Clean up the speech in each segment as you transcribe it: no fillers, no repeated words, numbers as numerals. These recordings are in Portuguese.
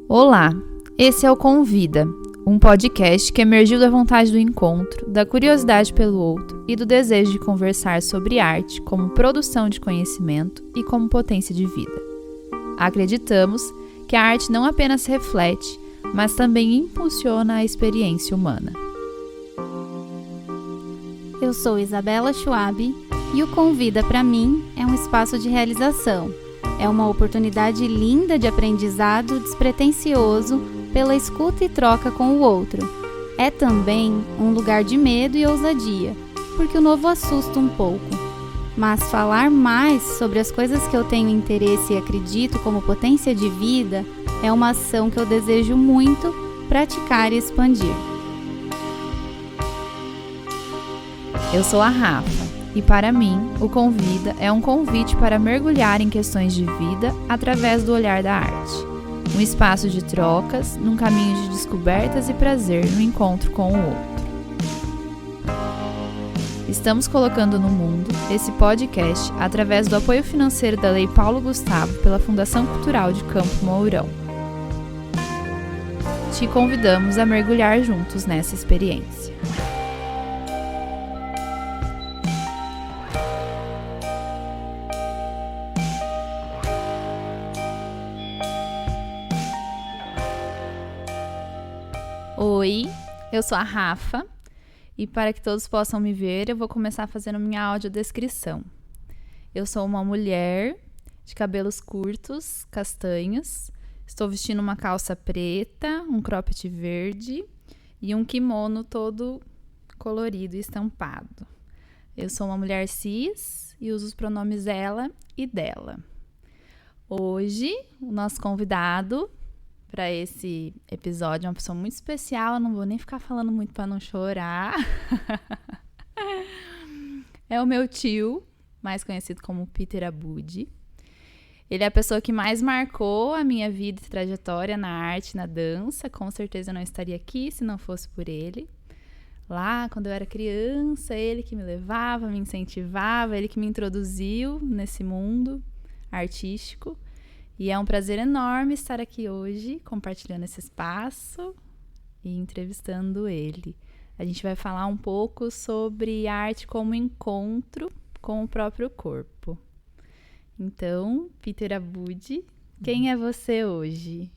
Olá, esse é o Convida, um podcast que emergiu da vontade do encontro, da curiosidade pelo outro e do desejo de conversar sobre arte como produção de conhecimento e como potência de vida. Acreditamos que a arte não apenas reflete, mas também impulsiona a experiência humana. Eu sou Isabela Schwab e o Convida para mim é um espaço de realização. É uma oportunidade linda de aprendizado despretensioso pela escuta e troca com o outro. É também um lugar de medo e ousadia, porque o novo assusta um pouco. Mas falar mais sobre as coisas que eu tenho interesse e acredito como potência de vida é uma ação que eu desejo muito praticar e expandir. Eu sou a Rafa. E para mim, o Convida é um convite para mergulhar em questões de vida através do olhar da arte. Um espaço de trocas, num caminho de descobertas e prazer no encontro com o outro. Estamos colocando no mundo esse podcast através do apoio financeiro da Lei Paulo Gustavo pela Fundação Cultural de Campo Mourão. Te convidamos a mergulhar juntos nessa experiência. Oi, eu sou a Rafa e para que todos possam me ver, eu vou começar fazendo minha audiodescrição. Eu sou uma mulher de cabelos curtos, castanhos, estou vestindo uma calça preta, um cropped verde e um kimono todo colorido e estampado. Eu sou uma mulher cis e uso os pronomes ela e dela. Hoje, o nosso convidado para esse episódio é uma pessoa muito especial, eu não vou nem ficar falando muito para não chorar. É o meu tio, mais conhecido como Peter Abud. Ele é a pessoa que mais marcou a minha vida e trajetória na arte, na dança. Com certeza eu não estaria aqui se não fosse por ele. Lá, quando eu era criança, ele que me levava, me incentivava, ele que me introduziu nesse mundo artístico. E é um prazer enorme estar aqui hoje, compartilhando esse espaço e entrevistando ele. A gente vai falar um pouco sobre arte como encontro com o próprio corpo. Então, Peter Abud, quem é você hoje?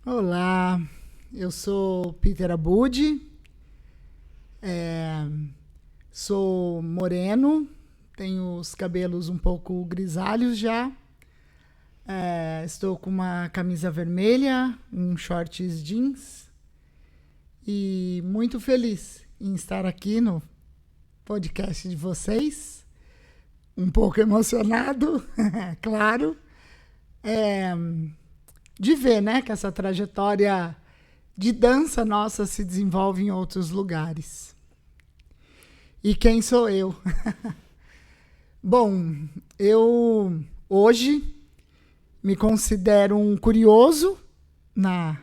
Olá, eu sou Peter Abud, sou moreno, tenho os cabelos um pouco grisalhos já. Estou com uma camisa vermelha, shorts jeans e muito feliz em estar aqui no podcast de vocês. Um pouco emocionado, claro, de ver, né, que essa trajetória de dança nossa se desenvolve em outros lugares. E quem sou eu? Bom, eu hoje me considero um curioso na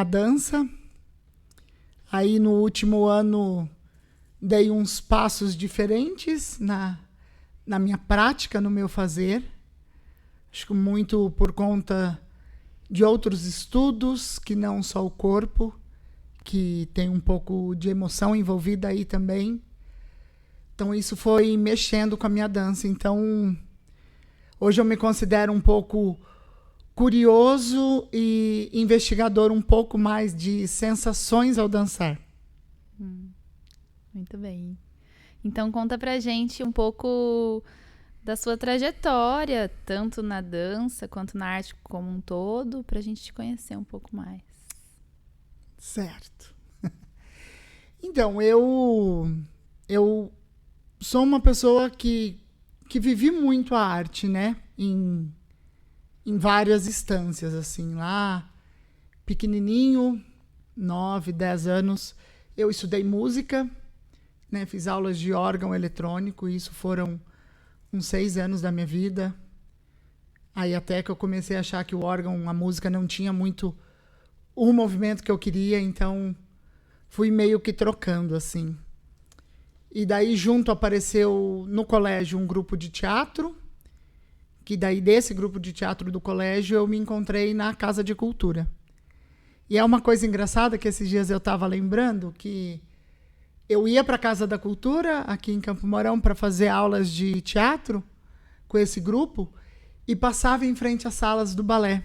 dança. Aí no último ano dei uns passos diferentes na minha prática, no meu fazer. Acho que muito por conta de outros estudos, que não só o corpo, que tem um pouco de emoção envolvida aí também. Então isso foi mexendo com a minha dança. Então hoje eu me considero um pouco curioso e investigador um pouco mais de sensações ao dançar. Muito bem. Então conta pra gente um pouco da sua trajetória, tanto na dança quanto na arte como um todo, pra gente te conhecer um pouco mais. Certo. Então, eu sou uma pessoa que vivi muito a arte, né? Em várias instâncias, assim. Lá, pequenininho, 9, 10 anos, eu estudei música, né? Fiz aulas de órgão eletrônico, e isso foram uns 6 anos da minha vida. Aí até que eu comecei a achar que o órgão, a música, não tinha muito o movimento que eu queria, então fui meio que trocando, assim. E daí junto apareceu no colégio um grupo de teatro, que daí desse grupo de teatro do colégio eu me encontrei na Casa de Cultura. E é uma coisa engraçada que esses dias eu estava lembrando que eu ia para a Casa da Cultura, aqui em Campo Mourão, para fazer aulas de teatro com esse grupo e passava em frente às salas do balé.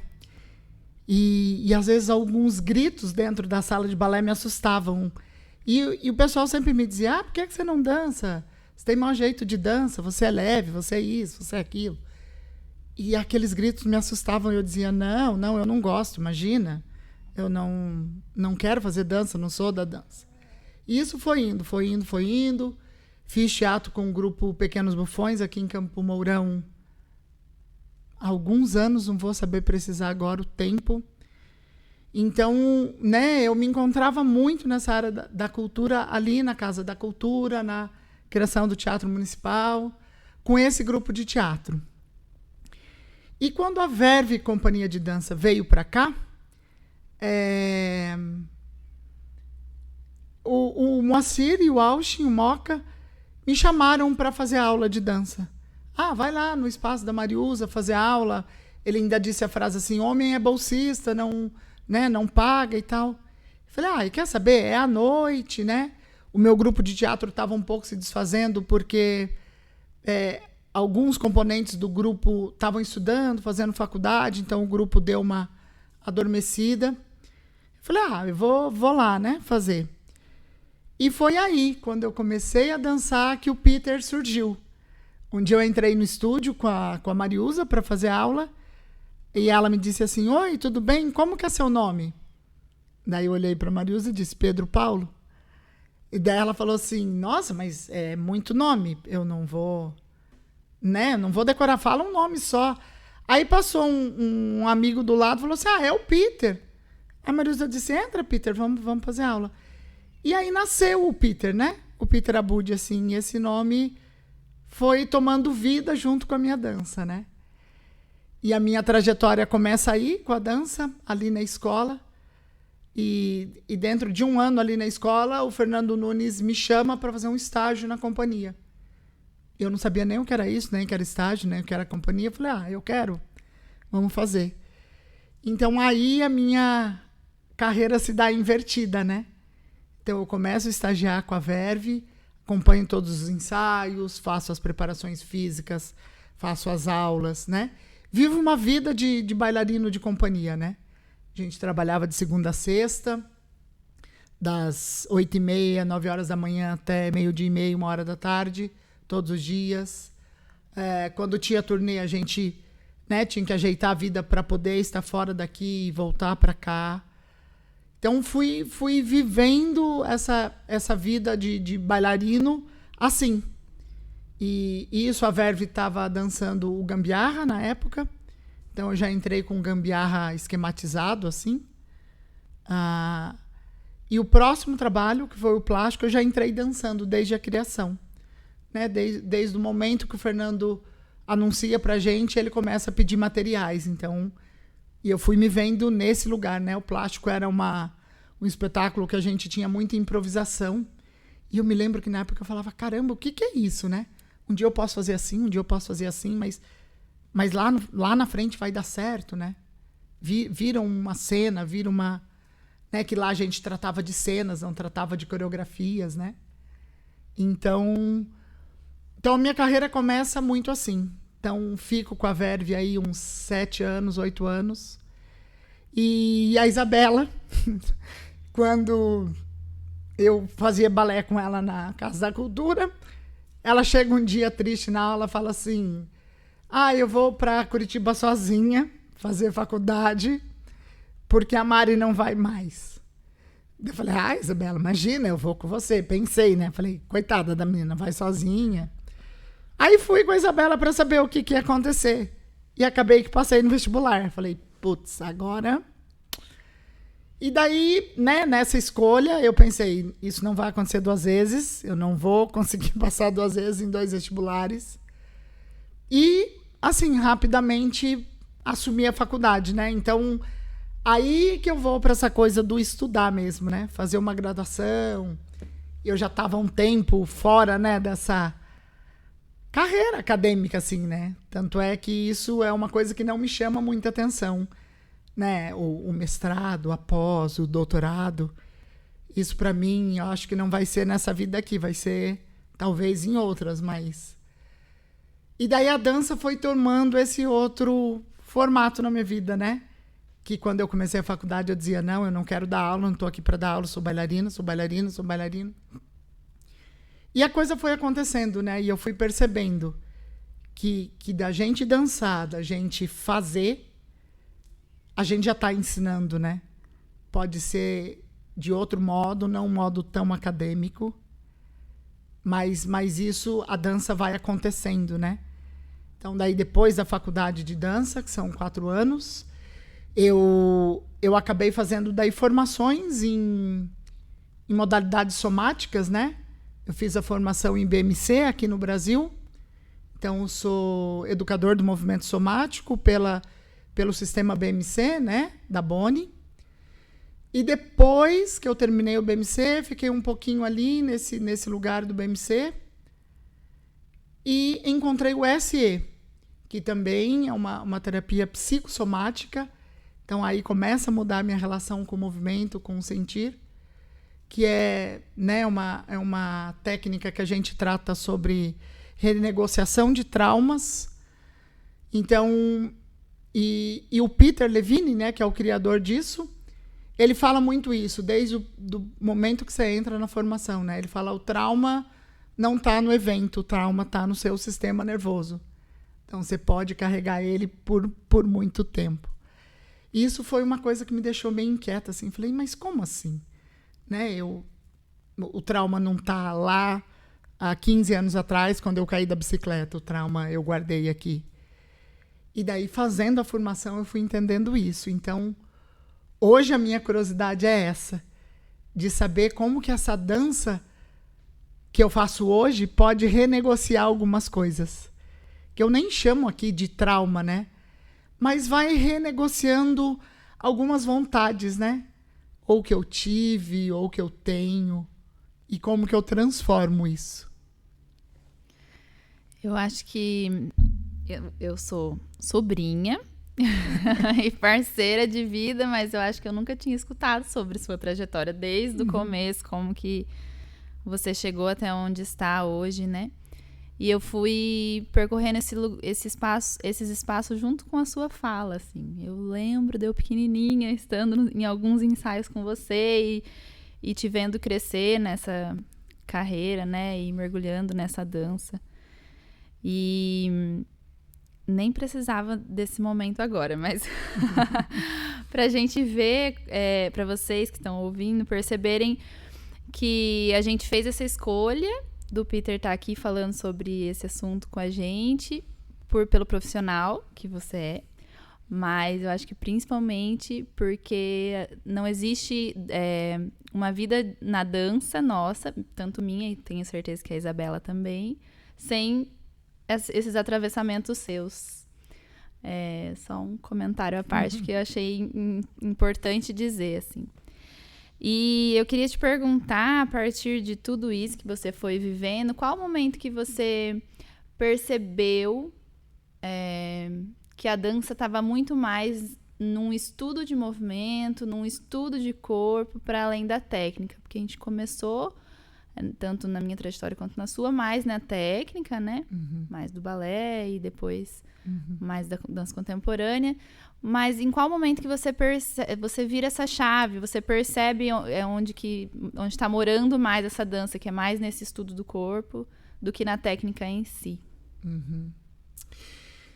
E às vezes alguns gritos dentro da sala de balé me assustavam. E o pessoal sempre me dizia, por que você não dança? Você tem mau jeito de dança, você é leve, você é isso, você é aquilo. E aqueles gritos me assustavam e eu dizia, não, eu não gosto, imagina. Eu não quero fazer dança, não sou da dança. E isso foi indo. Fiz teatro com o grupo Pequenos Bufões aqui em Campo Mourão há alguns anos, não vou saber precisar agora o tempo. Então, né, eu me encontrava muito nessa área da cultura ali na Casa da Cultura, na criação do Teatro Municipal, com esse grupo de teatro. E quando a Verve Companhia de Dança veio para cá, o Moacir e o Austin, o Moca, me chamaram para fazer aula de dança. Vai lá no espaço da Mariusa fazer aula. Ele ainda disse a frase assim, homem é bolsista, não paga e tal. Falei, quer saber? É à noite, né? O meu grupo de teatro estava um pouco se desfazendo porque alguns componentes do grupo estavam estudando, fazendo faculdade, então o grupo deu uma adormecida. Falei, eu vou lá, né, fazer. E foi aí, quando eu comecei a dançar, que o Peter surgiu. Um dia eu entrei no estúdio com a Mariusa para fazer aula e ela me disse assim, oi, tudo bem? Como que é seu nome? Daí eu olhei para a Mariusa e disse, Pedro Paulo. E daí ela falou assim, nossa, mas é muito nome, eu não vou, né, não vou decorar, fala um nome só. Aí passou um amigo do lado e falou assim, é o Peter. A Mariusa disse, entra, Peter, vamos fazer aula. E aí nasceu o Peter, né? O Peter Abud, assim, e esse nome foi tomando vida junto com a minha dança, né? E a minha trajetória começa aí, com a dança, ali na escola. E dentro de um ano ali na escola, o Fernando Nunes me chama para fazer um estágio na companhia. Eu não sabia nem o que era isso, nem o que era estágio, nem o que era companhia. Eu falei, eu quero, vamos fazer. Então aí a minha carreira se dá invertida, né? Então eu começo a estagiar com a Verve, acompanho todos os ensaios, faço as preparações físicas, faço as aulas, né? Vivo uma vida de bailarino de companhia, né? A gente trabalhava de segunda a sexta, das 8h30, 9 horas da manhã até 12h30, 1h da tarde, todos os dias. Quando tinha turnê, a gente, né, tinha que ajeitar a vida para poder estar fora daqui e voltar para cá. Então, fui vivendo essa vida de bailarino assim. E isso, a Verve estava dançando o gambiarra na época. Então, eu já entrei com o gambiarra esquematizado, assim. E o próximo trabalho, que foi o plástico, eu já entrei dançando desde a criação. Né? Desde o momento que o Fernando anuncia pra gente, ele começa a pedir materiais. Então, e eu fui me vendo nesse lugar, né? O plástico era um espetáculo que a gente tinha muita improvisação. E eu me lembro que na época eu falava, caramba, o que é isso, né? Um dia eu posso fazer assim, um dia eu posso fazer assim, mas lá na frente vai dar certo, né? Vira uma cena, vira uma... Né? Que lá a gente tratava de cenas, não tratava de coreografias, né? Então a minha carreira começa muito assim. Então, fico com a Verve aí uns 7 anos, 8 anos. E a Isabela, quando eu fazia balé com ela na Casa da Cultura, ela chega um dia triste na aula e fala assim, eu vou para Curitiba sozinha fazer faculdade, porque a Mari não vai mais. Eu falei, Isabela, imagina, eu vou com você. Pensei, né? Falei, coitada da menina, vai sozinha. Aí fui com a Isabela para saber o que ia acontecer. E acabei que passei no vestibular. Falei, putz, agora... E daí, né, nessa escolha, eu pensei, isso não vai acontecer 2 vezes, eu não vou conseguir passar 2 vezes em 2 vestibulares. E, assim, rapidamente assumi a faculdade, né? Então, aí que eu vou para essa coisa do estudar mesmo, né? Fazer uma graduação. Eu já estava um tempo fora, né, carreira acadêmica, assim, né? Tanto é que isso é uma coisa que não me chama muita atenção, né? O mestrado, a pós, o doutorado. Isso, para mim, eu acho que não vai ser nessa vida aqui, vai ser talvez em outras, mas... E daí a dança foi tomando esse outro formato na minha vida, né? Que quando eu comecei a faculdade eu dizia, não, eu não quero dar aula, não estou aqui para dar aula, sou bailarina, sou bailarina, sou bailarina. E a coisa foi acontecendo, né? E eu fui percebendo que da gente dançar, da gente fazer, a gente já está ensinando, né? Pode ser de outro modo, não um modo tão acadêmico, mas isso, a dança vai acontecendo, né? Então, daí depois da faculdade de dança, que são 4 anos, eu acabei fazendo daí formações em modalidades somáticas, né? Eu fiz a formação em BMC aqui no Brasil. Então, eu sou educador do movimento somático pelo sistema BMC, né? Da Boni. E depois que eu terminei o BMC, fiquei um pouquinho ali nesse lugar do BMC e encontrei o SE, que também é uma terapia psicossomática. Então, aí começa a mudar a minha relação com o movimento, com o sentir, que é, né, uma técnica que a gente trata sobre renegociação de traumas. Então, e o Peter Levine, né, que é o criador disso, ele fala muito isso, desde do momento que você entra na formação, né? Ele fala, o trauma não está no evento, o trauma está no seu sistema nervoso. Então, você pode carregar ele por muito tempo. E isso foi uma coisa que me deixou bem inquieta, assim. Falei, mas como assim? Né? O trauma não está lá há 15 anos atrás, quando eu caí da bicicleta. O trauma eu guardei aqui. E daí, fazendo a formação, eu fui entendendo isso. Então, hoje a minha curiosidade é essa, de saber como que essa dança que eu faço hoje pode renegociar algumas coisas. Que eu nem chamo aqui de trauma, né? Mas vai renegociando algumas vontades, né? Ou que eu tive, ou que eu tenho. E como que eu transformo isso. Eu acho que eu sou sobrinha e parceira de vida, mas eu acho que eu nunca tinha escutado sobre sua trajetória desde o começo, como que você chegou até onde está hoje, né? E eu fui percorrendo esses espaços junto com a sua fala, assim. Eu lembro de eu pequenininha, estando em alguns ensaios com você e te vendo crescer nessa carreira, né? E mergulhando nessa dança. E nem precisava desse momento agora, mas pra gente ver, pra vocês que estão ouvindo, perceberem que a gente fez essa escolha do Peter estar aqui falando sobre esse assunto com a gente, pelo profissional que você é, mas eu acho que principalmente porque não existe uma vida na dança nossa, tanto minha e tenho certeza que a Isabela também, sem esses atravessamentos seus. Só um comentário à parte que eu achei importante dizer, assim. E eu queria te perguntar, a partir de tudo isso que você foi vivendo, qual o momento que você percebeu que a dança estava muito mais num estudo de movimento, num estudo de corpo, para além da técnica? Porque a gente começou, tanto na minha trajetória quanto na sua, mais na técnica, né? Uhum. Mais do balé e depois mais da dança contemporânea. Mas em qual momento que você vira essa chave, você percebe onde está morando mais essa dança, que é mais nesse estudo do corpo do que na técnica em si? Uhum.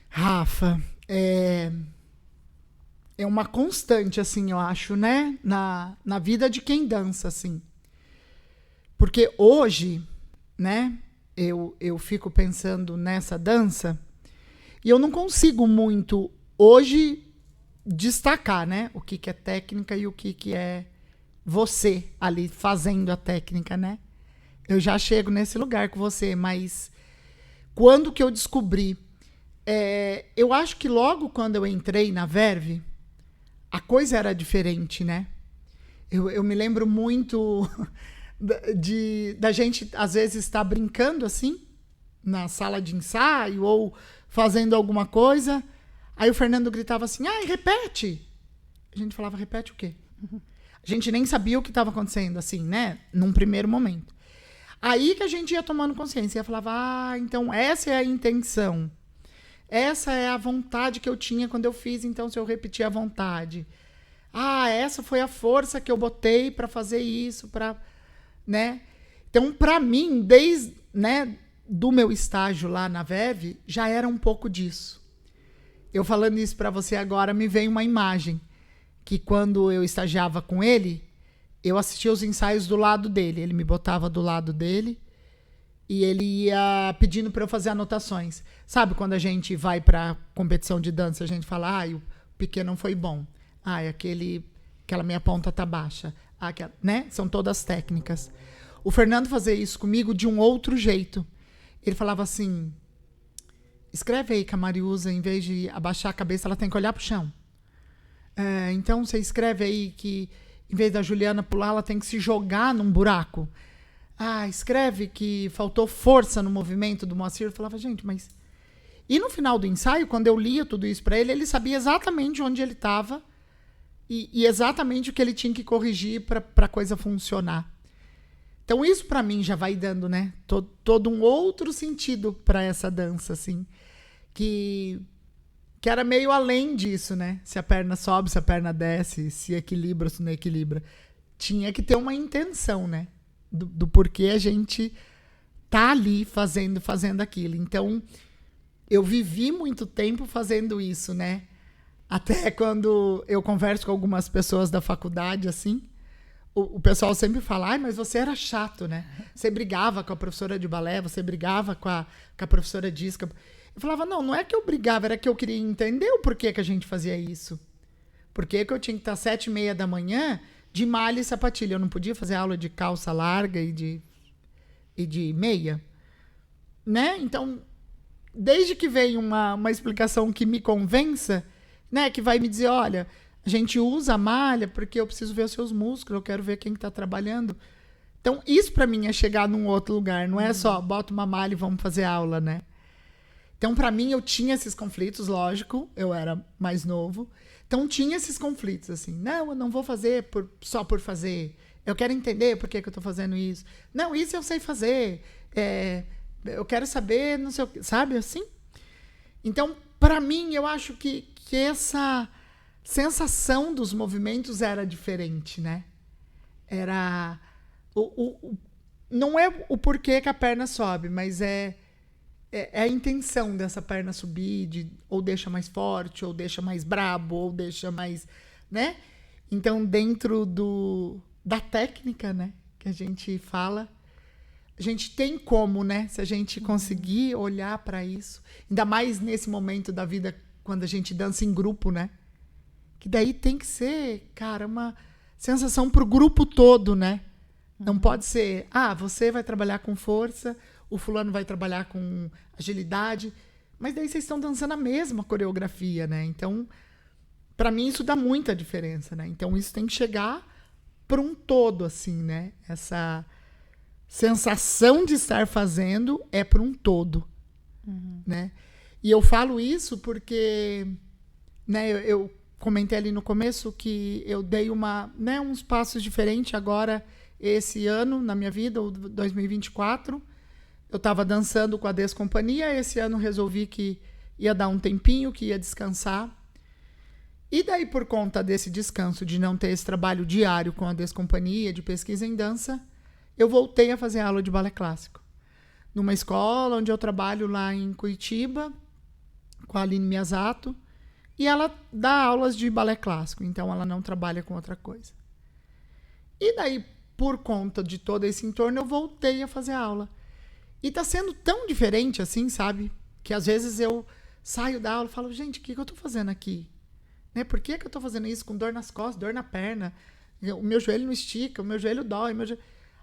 Rafa, é uma constante, assim, eu acho, né? Na vida de quem dança, assim. Porque hoje, né? Eu fico pensando nessa dança e eu não consigo muito, hoje, destacar, né? O que é técnica e o que é você ali fazendo a técnica, né? Eu já chego nesse lugar com você, mas quando que eu descobri? Eu acho que logo quando eu entrei na Verve, a coisa era diferente, né? Eu me lembro muito da gente, às vezes, estar brincando assim, na sala de ensaio ou fazendo alguma coisa. Aí o Fernando gritava assim, ai, repete. A gente falava, repete o quê? A gente nem sabia o que estava acontecendo, assim, né? Num primeiro momento. Aí que a gente ia tomando consciência. Ia falava, então essa é a intenção. Essa é a vontade que eu tinha quando eu fiz, então se eu repetir a vontade. Essa foi a força que eu botei para fazer isso, né? Então, para mim, desde, né, do meu estágio lá na VEV, já era um pouco disso. Eu falando isso para você agora, me veio uma imagem que quando eu estagiava com ele, eu assistia os ensaios do lado dele. Ele me botava do lado dele e ele ia pedindo para eu fazer anotações. Sabe quando a gente vai para competição de dança, a gente fala, o piquet não foi bom. Aquela minha ponta tá baixa. Né? São todas técnicas. O Fernando fazia isso comigo de um outro jeito. Ele falava assim, escreve aí que a Mariusa, em vez de abaixar a cabeça, ela tem que olhar pro chão. Então você escreve aí que em vez da Juliana pular, ela tem que se jogar num buraco. Escreve que faltou força no movimento do Moacir. Eu falava, gente, mas... E no final do ensaio, quando eu lia tudo isso para ele, ele sabia exatamente onde ele estava e exatamente o que ele tinha que corrigir para a coisa funcionar. Então isso para mim já vai dando, né, todo um outro sentido para essa dança, assim, que era meio além disso, né? Se a perna sobe, se a perna desce, se equilibra, se não equilibra. Tinha que ter uma intenção, né? Do porquê a gente tá ali fazendo aquilo. Então, eu vivi muito tempo fazendo isso, né? Até quando eu converso com algumas pessoas da faculdade, assim, o pessoal sempre fala, mas você era chato, né? Você brigava com a professora de balé, você brigava com a professora de isca. Eu falava, não é que eu brigava, era que eu queria entender o porquê que a gente fazia isso. Por que eu tinha que estar 7h30 da manhã de malha e sapatilha? Eu não podia fazer aula de calça larga e de meia, né? Então, desde que veio uma explicação que me convença, né? Que vai me dizer, olha, a gente usa a malha porque eu preciso ver os seus músculos, eu quero ver quem está trabalhando. Então, isso para mim é chegar num outro lugar, não é só bota uma malha e vamos fazer aula, né? Então, para mim, eu tinha esses conflitos, lógico, eu era mais novo. Então, tinha esses conflitos, assim. Não, eu não vou fazer só por fazer. Eu quero entender por que eu estou fazendo isso. Não, isso eu sei fazer. Eu quero saber, não sei o que, sabe, assim? Então, para mim, eu acho que essa sensação dos movimentos era diferente, né? Era... não é o porquê que a perna sobe, mas é a intenção dessa perna subir, ou deixa mais forte, ou deixa mais brabo, ou deixa mais, né? Então, dentro da técnica, né, que a gente fala, a gente tem como, né, se a gente conseguir olhar para isso, ainda mais nesse momento da vida, quando a gente dança em grupo, né? Que daí tem que ser, cara, uma sensação pro grupo todo, né? Não pode ser, você vai trabalhar com força, o fulano vai trabalhar com agilidade, mas daí vocês estão dançando a mesma coreografia, né? Então, para mim, isso dá muita diferença, né? Então, isso tem que chegar para um todo, assim, né? Essa sensação de estar fazendo é para um todo, né? E eu falo isso porque, né, eu comentei ali no começo que eu dei uns passos diferentes agora esse ano na minha vida, o 2024. Eu estava dançando com a Descompanhia. Esse ano resolvi que ia dar um tempinho, que ia descansar. E daí, por conta desse descanso, de não ter esse trabalho diário com a Descompanhia, de pesquisa em dança, eu voltei a fazer aula de balé clássico. Numa escola onde eu trabalho lá em Curitiba, com a Aline Miyazato. E ela dá aulas de balé clássico, então ela não trabalha com outra coisa. E daí, por conta de todo esse entorno, eu voltei a fazer aula. E tá sendo tão diferente assim, sabe? Que às vezes eu saio da aula e falo, gente, o que eu tô fazendo aqui? Né? Por que eu tô fazendo isso com dor nas costas, dor na perna? O meu joelho não estica, o meu joelho dói.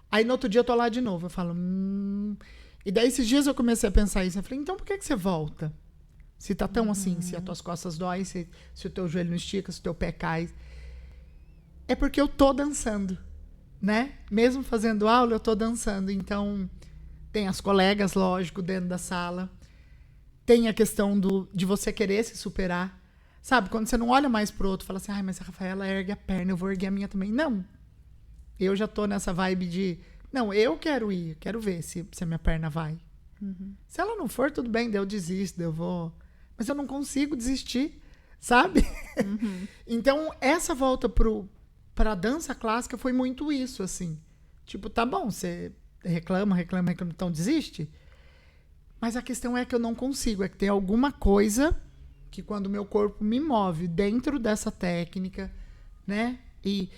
Aí no outro dia eu tô lá de novo. Eu falo, E daí esses dias eu comecei a pensar isso. Eu falei, então por que você volta? Se tá tão assim, se as tuas costas doem, se o teu joelho não estica, se o teu pé cai. É porque eu tô dançando, né? Mesmo fazendo aula, eu tô dançando. Então, tem as colegas, lógico, dentro da sala. Tem a questão de você querer se superar. Sabe, quando você não olha mais pro outro, fala assim, ai, mas a Rafaela ergue a perna, eu vou erguer a minha também. Não. Eu já tô nessa vibe de, não, eu quero ir, quero ver se a minha perna vai. Se ela não for, tudo bem, daí eu desisto, eu vou. Mas eu não consigo desistir, sabe? Então, essa volta pra dança clássica foi muito isso, assim. Tipo, tá bom, você reclama, então desiste. Mas a questão é que eu não consigo, é que tem alguma coisa que quando o meu corpo me move dentro dessa técnica, né? E,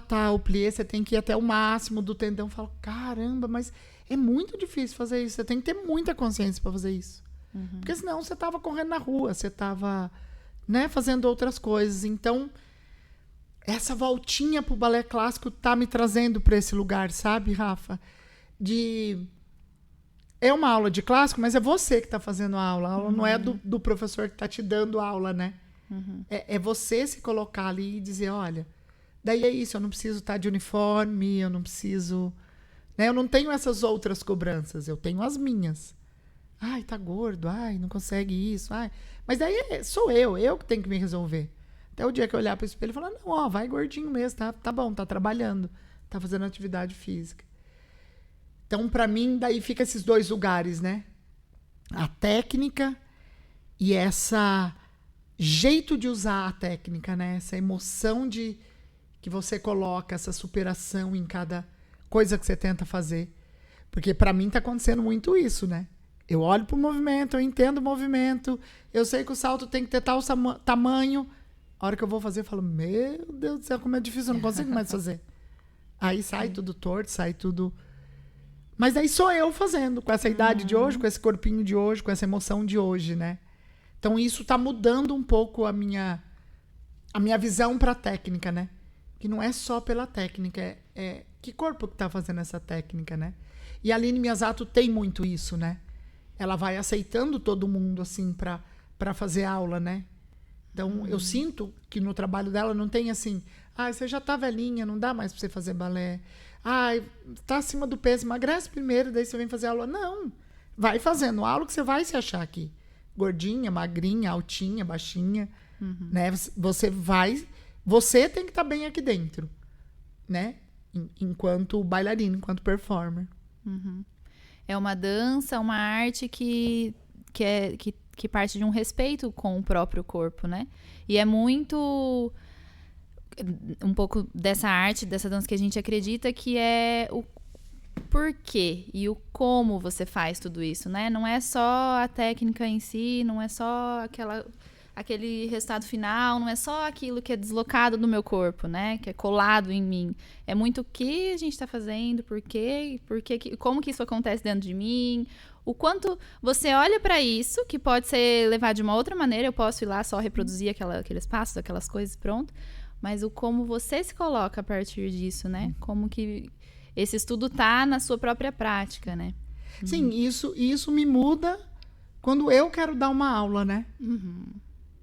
tá, o plié, você tem que ir até o máximo do tendão. Eu falo, caramba, mas é muito difícil fazer isso. Você tem que ter muita consciência para fazer isso. Porque senão você tava correndo na rua, você tava, né, fazendo outras coisas. Então, essa voltinha pro balé clássico tá me trazendo para esse lugar, sabe, Rafa? É uma aula de clássico, mas é você que está fazendo a aula. A aula não é do professor que está te dando aula, né? É você se colocar ali e dizer, olha, daí é isso, eu não preciso estar de uniforme, eu não preciso... Né? Eu não tenho essas outras cobranças, eu tenho as minhas. Ai, tá gordo, ai, não consegue isso, ai. Mas daí sou eu que tenho que me resolver. Até o dia que eu olhar para o espelho e falar, não, ó, vai gordinho mesmo, tá bom, tá trabalhando, tá fazendo atividade física. Então, para mim, daí fica esses dois lugares, né? A técnica e essa jeito de usar a técnica, né? Essa emoção que você coloca, essa superação em cada coisa que você tenta fazer. Porque para mim tá acontecendo muito isso, né? Eu olho pro movimento, eu entendo o movimento, eu sei que o salto tem que ter tal tamanho. A hora que eu vou fazer, eu falo, meu Deus do céu, como é difícil, eu não consigo mais fazer. Aí sai tudo torto, sai tudo... Mas aí sou eu fazendo, com essa idade de hoje, com esse corpinho de hoje, com essa emoção de hoje, né? Então isso tá mudando um pouco a minha visão pra técnica, né? Que não é só pela técnica, é que corpo que tá fazendo essa técnica, né? E a Aline Miyazato tem muito isso, né? Ela vai aceitando todo mundo, assim, pra fazer aula, né? Então, eu sinto que no trabalho dela não tem assim, você já tá velhinha, não dá mais pra você fazer balé. Tá acima do peso, emagrece primeiro, daí você vem fazer aula. Não, vai fazendo aula que você vai se achar aqui. Gordinha, magrinha, altinha, baixinha, né? Você tem que estar bem aqui dentro, né? Enquanto bailarina, enquanto performer. É uma dança, uma arte que parte de um respeito com o próprio corpo, né? E é muito... um pouco dessa arte, dessa dança que a gente acredita que é o porquê e o como você faz tudo isso, né? Não é só a técnica em si, não é só aquele resultado final, não é só aquilo que é deslocado do meu corpo, né? Que é colado em mim. É muito o que a gente está fazendo, por quê, como que isso acontece dentro de mim, o quanto você olha para isso, que pode ser levado de uma outra maneira, eu posso ir lá só reproduzir aqueles passos, aquelas coisas, pronto. Mas o como você se coloca a partir disso, né? Como que esse estudo tá na sua própria prática, né? Sim, isso me muda quando eu quero dar uma aula, né?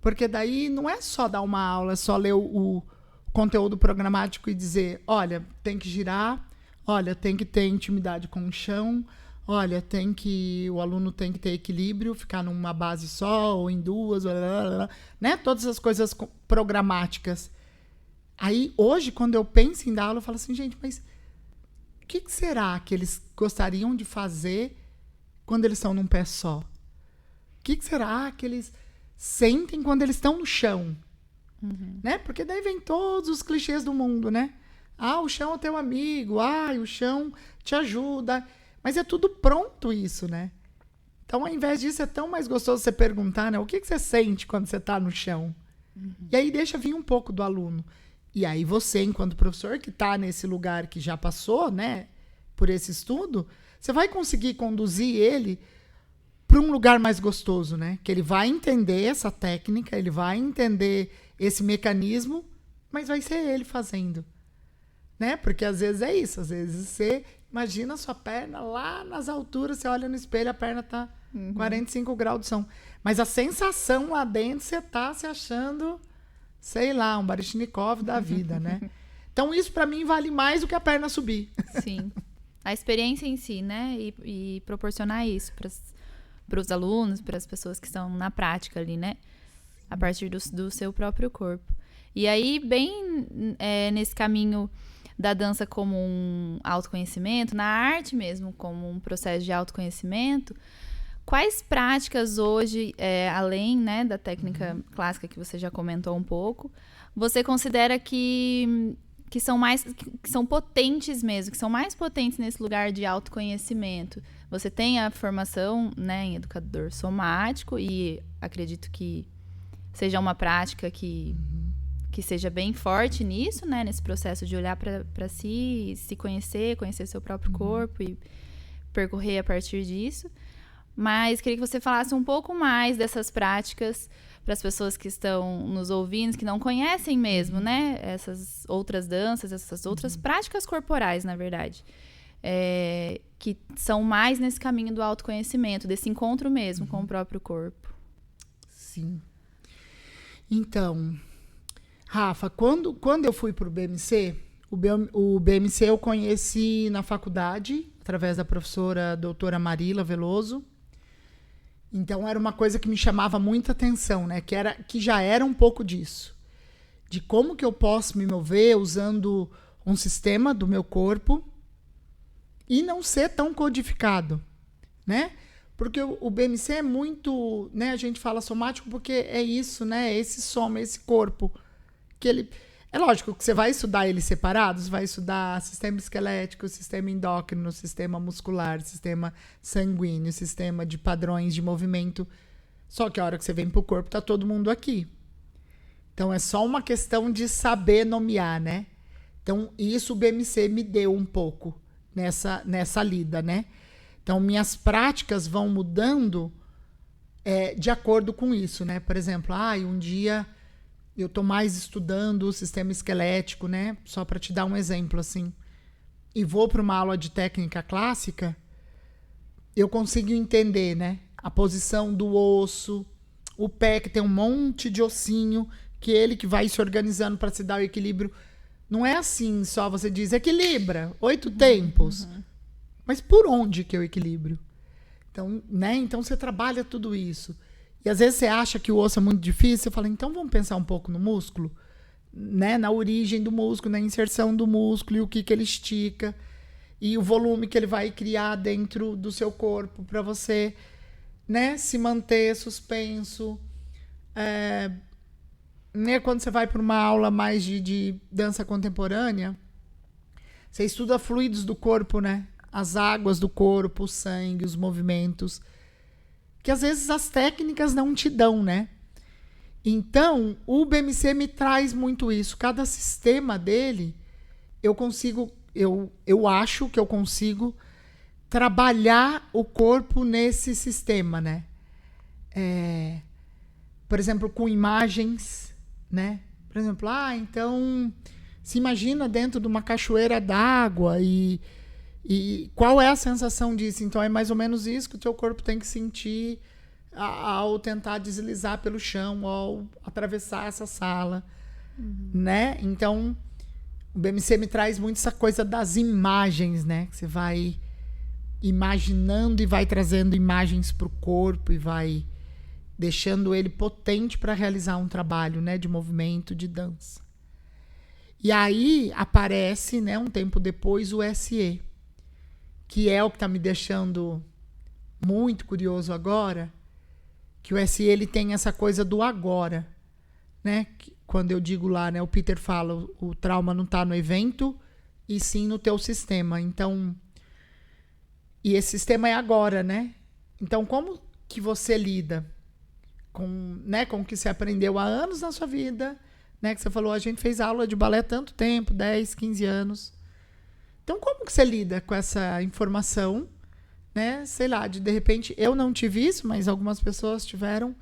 Porque daí não é só dar uma aula, é só ler o conteúdo programático e dizer, olha, tem que girar, olha, tem que ter intimidade com o chão, olha, o aluno tem que ter equilíbrio, ficar numa base só ou em duas, blá, blá, blá, né? Todas as coisas programáticas. Aí, hoje, quando eu penso em dar aula, eu falo assim, gente, mas o que será que eles gostariam de fazer quando eles estão num pé só? O que será que eles sentem quando eles estão no chão? Né? Porque daí vem todos os clichês do mundo, né? O chão é teu amigo, o chão te ajuda. Mas é tudo pronto isso, né? Então, ao invés disso, é tão mais gostoso você perguntar, né? O que você sente quando você está no chão? E aí deixa vir um pouco do aluno. E aí você, enquanto professor, que está nesse lugar que já passou, né, por esse estudo, você vai conseguir conduzir ele para um lugar mais gostoso, né? Que ele vai entender essa técnica, ele vai entender esse mecanismo, mas vai ser ele fazendo, né? Porque às vezes é isso, às vezes você imagina a sua perna lá nas alturas, você olha no espelho, a perna tá 45 graus de som. Mas a sensação lá dentro, você tá se achando... sei lá, um Baryshnikov da vida, né? Então, isso para mim vale mais do que a perna subir. Sim. a experiência em si, né? E proporcionar isso para os alunos, para as pessoas que estão na prática ali, né? A partir do seu próprio corpo. E aí, bem nesse caminho da dança como um autoconhecimento, na arte mesmo, como um processo de autoconhecimento, quais práticas hoje, além, né, da técnica clássica que você já comentou um pouco, você considera que são potentes mesmo, que são mais potentes nesse lugar de autoconhecimento? Você tem a formação, né, em educador somático e acredito que seja uma prática que seja bem forte nisso, né? Nesse processo de olhar para si, se conhecer seu próprio corpo e percorrer a partir disso. Mas queria que você falasse um pouco mais dessas práticas para as pessoas que estão nos ouvindo, que não conhecem mesmo, né? Essas outras danças, essas outras práticas corporais, na verdade. Que são mais nesse caminho do autoconhecimento, desse encontro mesmo com o próprio corpo. Sim. Então, Rafa, quando eu fui para o BMC, o BMC eu conheci na faculdade, através da professora doutora Marila Veloso. Então, era uma coisa que me chamava muita atenção, né? Que já era um pouco disso. De como que eu posso me mover usando um sistema do meu corpo e não ser tão codificado, né? Porque o BMC é muito, né? A gente fala somático porque é isso, né? Esse soma, esse corpo. Que ele, é lógico que você vai estudar eles separados, vai estudar sistema esquelético, sistema endócrino, sistema muscular, sistema sanguíneo, sistema de padrões de movimento. Só que a hora que você vem para o corpo, tá todo mundo aqui. Então, é só uma questão de saber nomear, né? Então, isso o BMC me deu um pouco nessa lida, né? Então, minhas práticas vão mudando de acordo com isso, né? Por exemplo, um dia eu estou mais estudando o sistema esquelético, né? Só para te dar um exemplo, assim. E vou para uma aula de técnica clássica, eu consigo entender, né? A posição do osso, o pé, que tem um monte de ossinho, que ele que vai se organizando para se dar o equilíbrio. Não é assim só você diz, equilibra, 8 tempos. Mas por onde que eu equilibro? Então, né? Então você trabalha tudo isso. E às vezes você acha que o osso é muito difícil, você fala, então vamos pensar um pouco no músculo, né? Na origem do músculo, na inserção do músculo e o que ele estica e o volume que ele vai criar dentro do seu corpo para você, né, se manter suspenso. Né, quando você vai para uma aula mais de dança contemporânea, você estuda fluidos do corpo, né? As águas do corpo, o sangue, os movimentos, que às vezes as técnicas não te dão, né? Então, o BMC me traz muito isso. Cada sistema dele, eu acho que eu consigo trabalhar o corpo nesse sistema, né? Por exemplo, com imagens, né? Por exemplo, então, se imagina dentro de uma cachoeira d'água e qual é a sensação disso? Então, é mais ou menos isso que o teu corpo tem que sentir ao tentar deslizar pelo chão, ao atravessar essa sala, né? Então, o BMC me traz muito essa coisa das imagens, né? Que você vai imaginando e vai trazendo imagens para o corpo e vai deixando ele potente para realizar um trabalho, né? De movimento, de dança. E aí aparece, né? Um tempo depois, o SE, que é o que está me deixando muito curioso agora, que o SE ele tem essa coisa do agora, né? Quando eu digo lá, né, o Peter fala, o trauma não está no evento, e sim no teu sistema. Então, e esse sistema é agora, né? Então, como que você lida com o que você aprendeu há anos na sua vida, né? Que você falou, a gente fez aula de balé há tanto tempo, 10, 15 anos. Então, como que você lida com essa informação, né? Sei lá, de repente, eu não tive isso, mas algumas pessoas tiveram,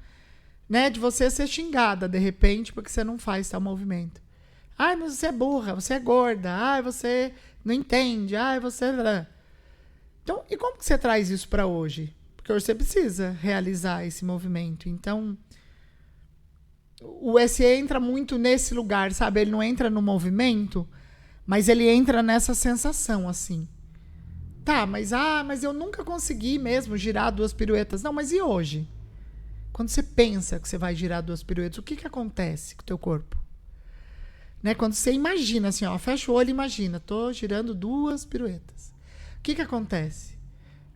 né? De você ser xingada, de repente, porque você não faz tal movimento. Ai, mas você é burra, você é gorda, ai, você não entende, ai, você... Então, e como que você traz isso para hoje? Porque hoje você precisa realizar esse movimento. Então, o SE entra muito nesse lugar, sabe? Ele não entra no movimento, mas ele entra nessa sensação, assim, Tá, mas eu nunca consegui mesmo girar 2 piruetas. Não, mas e hoje? Quando você pensa que você vai girar 2 piruetas, o que que acontece com o teu corpo? Né? Quando você imagina assim, ó, fecha o olho e imagina, tô girando 2 piruetas. O que que acontece?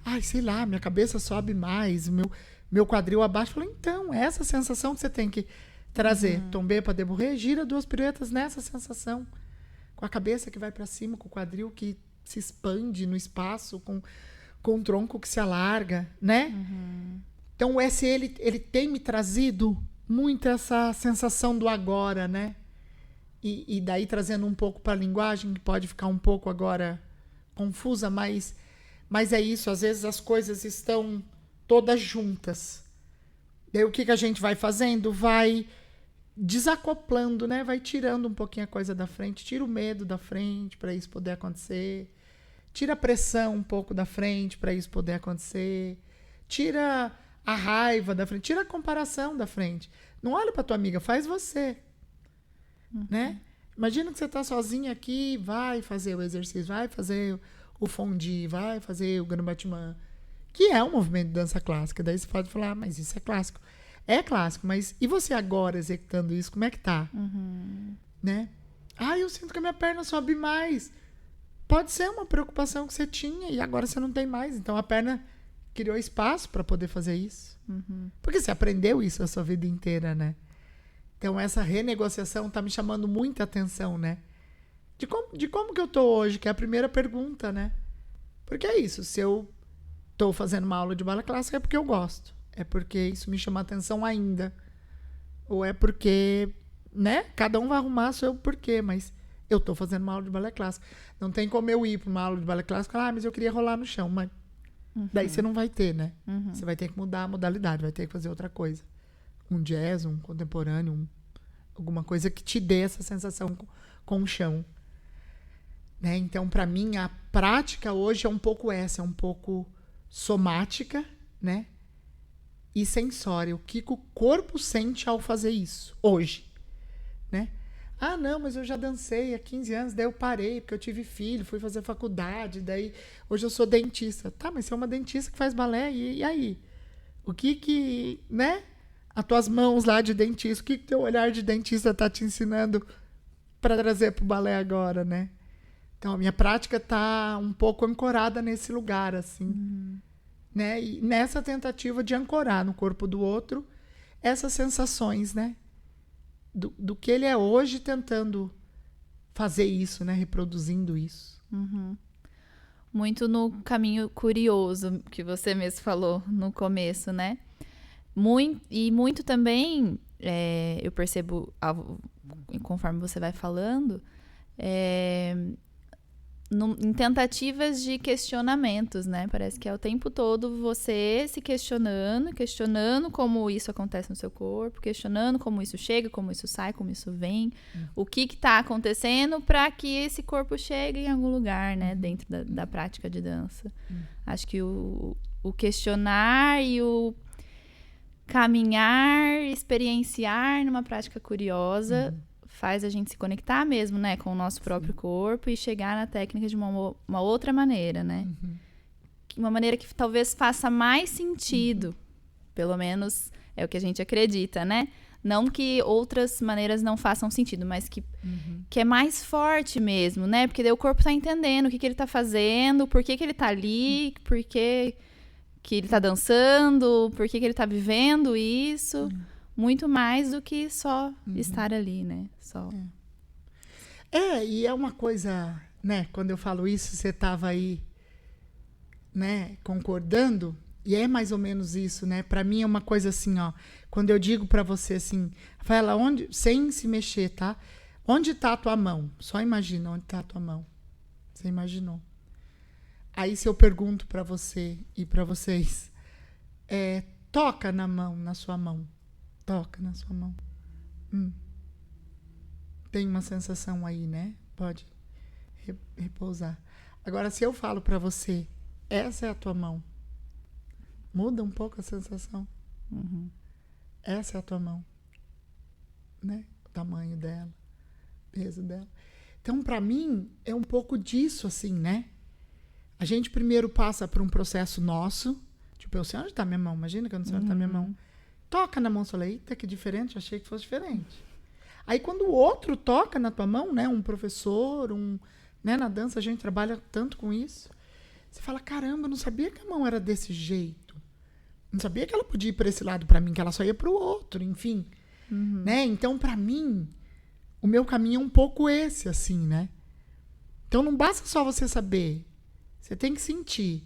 Ai, sei lá, minha cabeça sobe mais, meu quadril abaixa. Falei, então, é essa sensação que você tem que trazer. Tombei para deburrer, gira 2 piruetas nessa sensação. Com a cabeça que vai para cima, com o quadril que se expande no espaço, com o tronco que se alarga, né? Então, o SE, ele tem me trazido muito essa sensação do agora, né? E daí trazendo um pouco para a linguagem, que pode ficar um pouco agora confusa, mas é isso, às vezes as coisas estão todas juntas. Daí o que a gente vai fazendo? Vai desacoplando, né? Vai tirando um pouquinho a coisa da frente, tira o medo da frente para isso poder acontecer, tira a pressão um pouco da frente para isso poder acontecer, tira a raiva da frente, tira a comparação da frente. Não olha para tua amiga, faz você. Né? Imagina que você está sozinha aqui, vai fazer o exercício, vai fazer o fondue, vai fazer o Grand Batman, que é um movimento de dança clássica. Daí você pode falar, mas isso é clássico. É clássico, mas e você agora executando isso, como é que tá? Né? Eu sinto que a minha perna sobe mais. Pode ser uma preocupação que você tinha e agora você não tem mais. Então a perna criou espaço para poder fazer isso. Porque você aprendeu isso a sua vida inteira, né? Então, essa renegociação está me chamando muita atenção, né? De como que eu estou hoje, que é a primeira pergunta, né? Porque é isso, se eu estou fazendo uma aula de balé clássico é porque eu gosto. É porque isso me chama atenção ainda. Ou é porque, né? Cada um vai arrumar seu porquê, mas eu estou fazendo uma aula de balé clássico. Não tem como eu ir para uma aula de balé clássico e falar, mas eu queria rolar no chão. Mas daí você não vai ter, né? Você vai ter que mudar a modalidade, vai ter que fazer outra coisa. Um jazz, um contemporâneo, alguma coisa que te dê essa sensação com o chão. Né? Então, para mim, a prática hoje é um pouco essa, é um pouco somática, né? E sensória. O que o corpo sente ao fazer isso, hoje. Né? Não, mas eu já dancei há 15 anos, daí eu parei, porque eu tive filho, fui fazer faculdade, daí hoje eu sou dentista. Tá, mas você é uma dentista que faz balé, e aí? O que, né? As tuas mãos lá de dentista, o que teu olhar de dentista está te ensinando para trazer para o balé agora, né? Então, a minha prática está um pouco ancorada nesse lugar, assim. Né? E nessa tentativa de ancorar no corpo do outro essas sensações, né? Do que ele é hoje tentando fazer isso, né? Reproduzindo isso. Muito no caminho curioso que você mesmo falou no começo, né? Muito também, eu percebo, conforme você vai falando, em tentativas de questionamentos, né? Parece que é o tempo todo você se questionando como isso acontece no seu corpo, questionando como isso chega, como isso sai, como isso vem, o que está acontecendo para que esse corpo chegue em algum lugar, né? Dentro da prática de dança. Acho que o questionar e o caminhar, experienciar numa prática curiosa faz a gente se conectar mesmo, né, com o nosso próprio corpo e chegar na técnica de uma outra maneira, né? Uma maneira que talvez faça mais sentido, pelo menos é o que a gente acredita, né? Não que outras maneiras não façam sentido, mas que é mais forte mesmo, né? Porque daí o corpo tá entendendo o que ele tá fazendo, por que ele tá ali, por que ele tá dançando, por que ele tá vivendo isso. Muito mais do que só estar ali, né? Só. E é uma coisa, né? Quando eu falo isso, você tava aí, né? Concordando. E é mais ou menos isso, né? Para mim é uma coisa assim, ó. Quando eu digo para você assim, Rafaela, sem se mexer, tá? Onde tá a tua mão? Só imagina onde tá a tua mão. Você imaginou? Aí se eu pergunto para você e para vocês, toca na sua mão. Toca na sua mão. Tem uma sensação aí, né? Pode repousar. Agora, se eu falo para você, essa é a tua mão. Muda um pouco a sensação. Essa é a tua mão. Né? O tamanho dela, o peso dela. Então, para mim, é um pouco disso, assim, né? A gente primeiro passa por um processo nosso. Tipo, eu sei onde tá minha mão. Imagina que eu não sei onde tá minha mão. Toca na mão, eu falei, eita, que diferente. Achei que fosse diferente. Aí, quando o outro toca na tua mão, né? Um professor, né? Na dança, a gente trabalha tanto com isso. Você fala, caramba, eu não sabia que a mão era desse jeito. Não sabia que ela podia ir para esse lado para mim, que ela só ia para o outro, enfim. Né? Então, para mim, o meu caminho é um pouco esse, assim, né? Então, não basta só você saber. Você tem que sentir.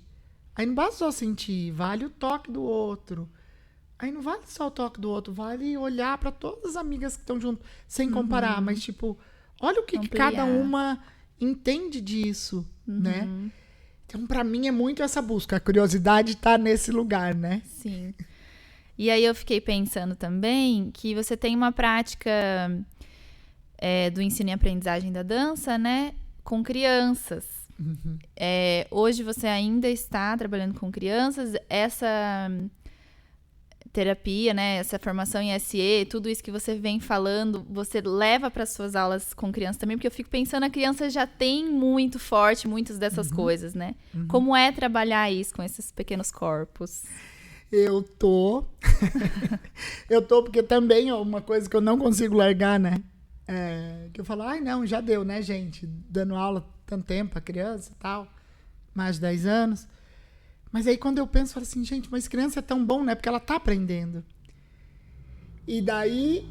Aí não basta só sentir, vale o toque do outro. Aí não vale só o toque do outro, vale olhar para todas as amigas que estão junto, sem comparar, mas tipo, olha o que cada uma entende disso, né? Então, para mim, é muito essa busca. A curiosidade tá nesse lugar, né? Sim. E aí eu fiquei pensando também que você tem uma prática do ensino e aprendizagem da dança, né? Com crianças. Hoje você ainda está trabalhando com crianças. Essa terapia, né? Essa formação em SE, tudo isso que você vem falando, você leva para suas aulas com criança também? Porque eu fico pensando, a criança já tem muito forte muitas dessas coisas, né? Como é trabalhar isso com esses pequenos corpos? Eu tô porque também é uma coisa que eu não consigo largar, né? Que eu falo, ai não, já deu, né, gente? Dando aula tanto tempo a criança e tal, mais de 10 anos. Mas aí quando eu penso, eu falo assim, gente, mas criança é tão bom, né? Porque ela tá aprendendo. E daí,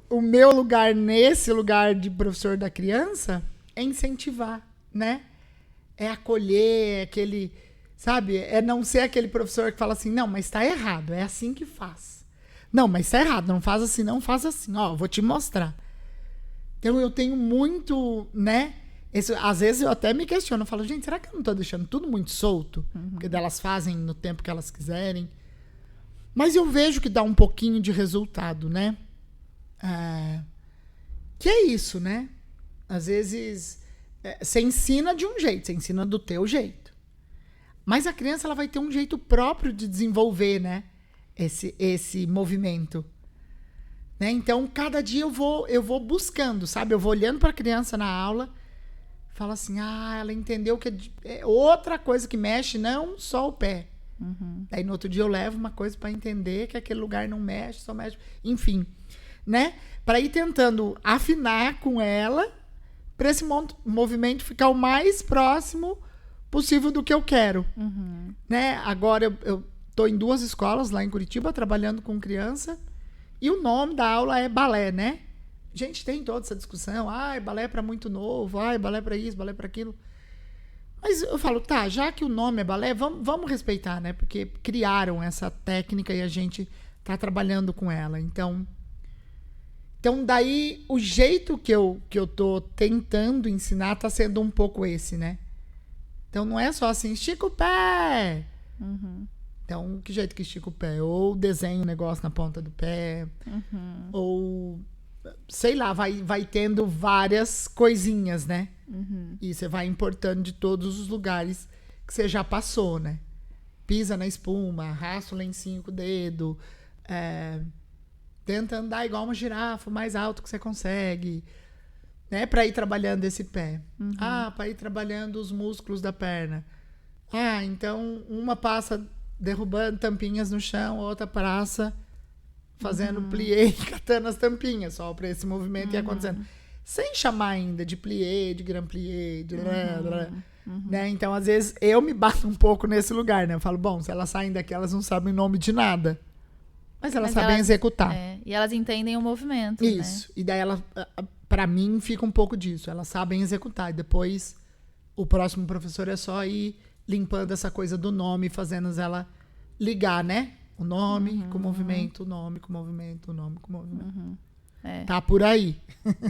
o meu lugar nesse lugar de professor da criança é incentivar, né? É acolher, aquele, sabe? É não ser aquele professor que fala assim, não, mas tá errado, é assim que faz. Não, mas tá errado, não faz assim, não faz assim. Ó, vou te mostrar. Então, eu tenho muito, né? Às vezes eu até me questiono, eu falo, gente, será que eu não tô deixando tudo muito solto? Porque elas fazem no tempo que elas quiserem. Mas eu vejo que dá um pouquinho de resultado, né? Que é isso, né? Às vezes, você ensina de um jeito, você ensina do teu jeito. Mas a criança, ela vai ter um jeito próprio de desenvolver, né? Esse movimento. Né? Então, cada dia eu vou buscando, sabe? Eu vou olhando para a criança na aula, fala assim, ela entendeu que é outra coisa que mexe, não só o pé. Aí no outro dia eu levo uma coisa para entender que aquele lugar não mexe, só mexe. Enfim, né? Para ir tentando afinar com ela, para esse movimento ficar o mais próximo possível do que eu quero. Né? Agora eu tô em 2 escolas lá em Curitiba, trabalhando com criança, e o nome da aula é balé, né? A gente tem toda essa discussão, balé é para muito novo, balé para isso, balé para aquilo. Mas eu falo, tá, já que o nome é balé, vamos respeitar, né? Porque criaram essa técnica e a gente tá trabalhando com ela. Então daí, o jeito que eu tô tentando ensinar tá sendo um pouco esse, né? Então, não é só assim, estica o pé. Então, que jeito que estica o pé? Ou desenha um negócio na ponta do pé, ou... sei lá, vai tendo várias coisinhas, né? E você vai importando de todos os lugares que você já passou, né? Pisa na espuma, arrasta o lencinho com o dedo, tenta andar igual uma girafa, o mais alto que você consegue, né? Para ir trabalhando esse pé. Para ir trabalhando os músculos da perna. Então uma passa derrubando tampinhas no chão, outra passa fazendo plié e catando as tampinhas, só para esse movimento ir acontecendo. Sem chamar ainda de plié, de grand plié, de né? Então, às vezes, eu me bato um pouco nesse lugar, né? Eu falo, bom, se elas saem daqui, elas não sabem o nome de nada. Mas elas sabem executar. E elas entendem o movimento, isso. Né? E daí, para mim, fica um pouco disso. Elas sabem executar. E depois, o próximo professor é só ir limpando essa coisa do nome, fazendo ela ligar, né? O nome com o movimento, o nome com o movimento, o nome com o movimento. Tá por aí.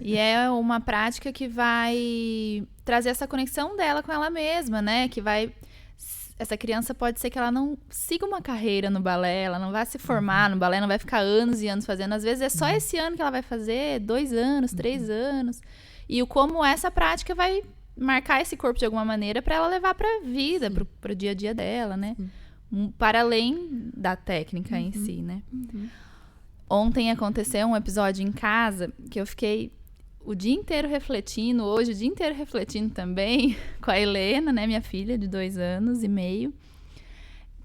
E é uma prática que vai trazer essa conexão dela com ela mesma, né? Que vai... Essa criança pode ser que ela não siga uma carreira no balé, ela não vai se formar no balé, não vai ficar anos e anos fazendo. Às vezes é só esse ano que ela vai fazer, 2 anos, 3 anos. E como essa prática vai marcar esse corpo de alguma maneira para ela levar para a vida, para o dia a dia dela, né? Para além da técnica em si, né? Ontem aconteceu um episódio em casa que eu fiquei... o dia inteiro refletindo, hoje o dia inteiro refletindo também com a Helena, né, minha filha de 2 anos e meio.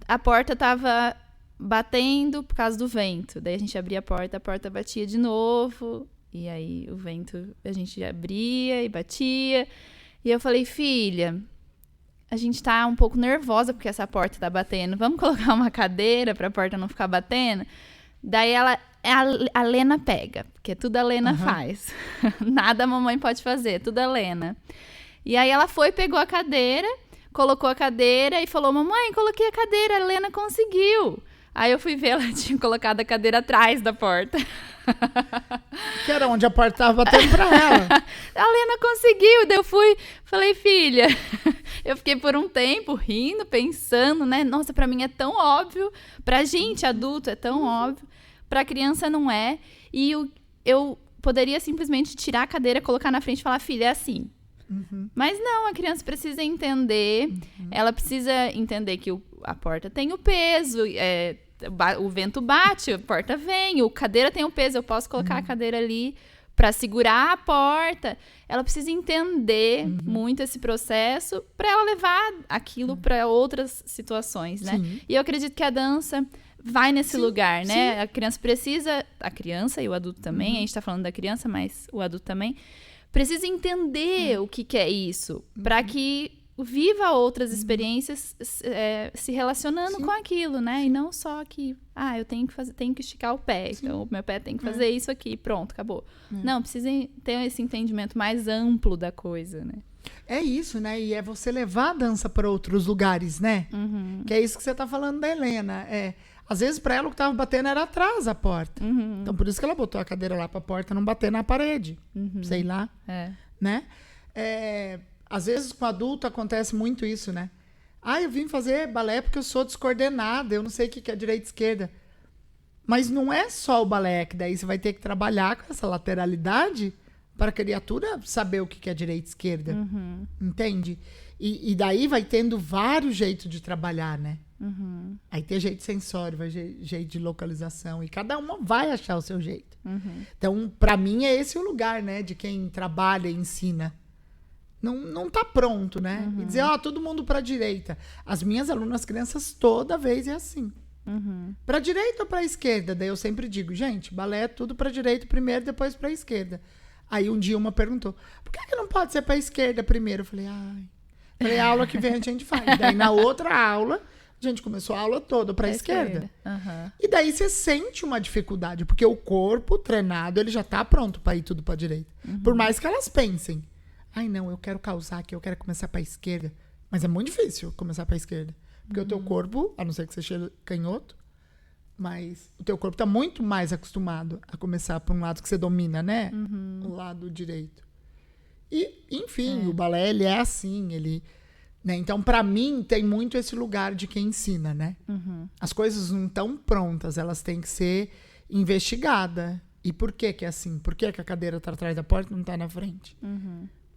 A porta tava batendo por causa do vento. Daí a gente abria a porta batia de novo. E aí o vento, a gente abria e batia. E eu falei, filha, a gente tá um pouco nervosa porque essa porta tá batendo. Vamos colocar uma cadeira pra porta não ficar batendo? Daí a Lena pega, porque tudo a Lena faz. Nada a mamãe pode fazer, tudo a Lena. E aí ela foi, pegou a cadeira, colocou a cadeira e falou, mamãe, coloquei a cadeira, a Lena conseguiu. Aí eu fui ver, ela tinha colocado a cadeira atrás da porta. Que era onde a porta tava batendo pra ela. A Lena conseguiu, daí eu fui, falei, filha, eu fiquei por um tempo rindo, pensando, né? Nossa, pra mim é tão óbvio, pra gente adulto é tão óbvio, pra criança não é. E eu poderia simplesmente tirar a cadeira, colocar na frente e falar, filha, é assim. Mas não, a criança precisa entender, ela precisa entender que a porta tem o peso, o vento bate, a porta vem, a cadeira tem o peso, eu posso colocar a cadeira ali para segurar a porta. Ela precisa entender muito esse processo para ela levar aquilo para outras situações, né? Sim. E eu acredito que a dança vai nesse lugar, né? Sim. A criança e o adulto também, a gente tá falando da criança, mas o adulto também precisa entender o que é isso, para que viva outras experiências se relacionando com aquilo, né? E não só que, eu tenho que esticar o pé, então o meu pé tem que fazer isso aqui, pronto, acabou. Não, precisa ter esse entendimento mais amplo da coisa, né? É isso, né? E é você levar a dança para outros lugares, né? Que é isso que você tá falando da Helena. Às vezes, para ela, o que tava batendo era atrás da porta. Então, por isso que ela botou a cadeira lá pra porta não bater na parede. Sei lá. Né? Às vezes, com adulto, acontece muito isso, né? Eu vim fazer balé porque eu sou descoordenada. Eu não sei o que é direita e esquerda. Mas não é só o balé, que daí você vai ter que trabalhar com essa lateralidade para a criatura saber o que é direita e esquerda. Entende? E daí vai tendo vários jeitos de trabalhar, né? Aí tem jeito sensório, vai jeito de localização, e cada uma vai achar o seu jeito. Então, para mim, é esse o lugar, né, de quem trabalha e ensina. Não tá pronto, né? E dizer, todo mundo para direita. As minhas alunas, crianças, toda vez é assim. Para direita ou para esquerda? Daí eu sempre digo, gente, balé é tudo para direita primeiro, depois para esquerda. Aí um dia uma perguntou, por que não pode ser para esquerda primeiro? Eu falei, a aula que vem a gente faz. Daí na outra aula, a gente começou a aula toda para a esquerda. E daí você sente uma dificuldade, porque o corpo treinado, ele já tá pronto para ir tudo para direita. Por mais que elas pensem, não, eu quero causar aqui, eu quero começar para a esquerda. Mas é muito difícil começar para a esquerda. Porque o teu corpo, a não ser que você seja canhoto, mas o teu corpo tá muito mais acostumado a começar por um lado que você domina, né? O lado direito. E, enfim, o balé, ele é assim, ele... Né? Então, para mim, tem muito esse lugar de quem ensina, né? As coisas não estão prontas, elas têm que ser investigadas. E por que é assim? Por que a cadeira tá atrás da porta e não tá na frente?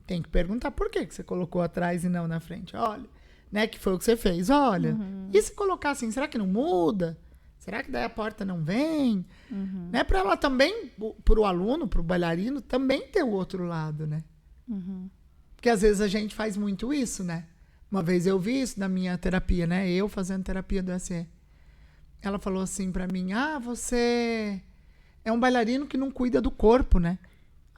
Tem que perguntar por que você colocou atrás e não na frente. Olha, né? Que foi o que você fez. Olha, e se colocar assim, será que não muda? Será que daí a porta não vem? Né? Para ela também, para o aluno, para o bailarino, também ter o outro lado, né? Porque às vezes a gente faz muito isso, né? Uma vez eu vi isso na minha terapia, né? Eu fazendo terapia do SE. Ela falou assim pra mim, você é um bailarino que não cuida do corpo, né?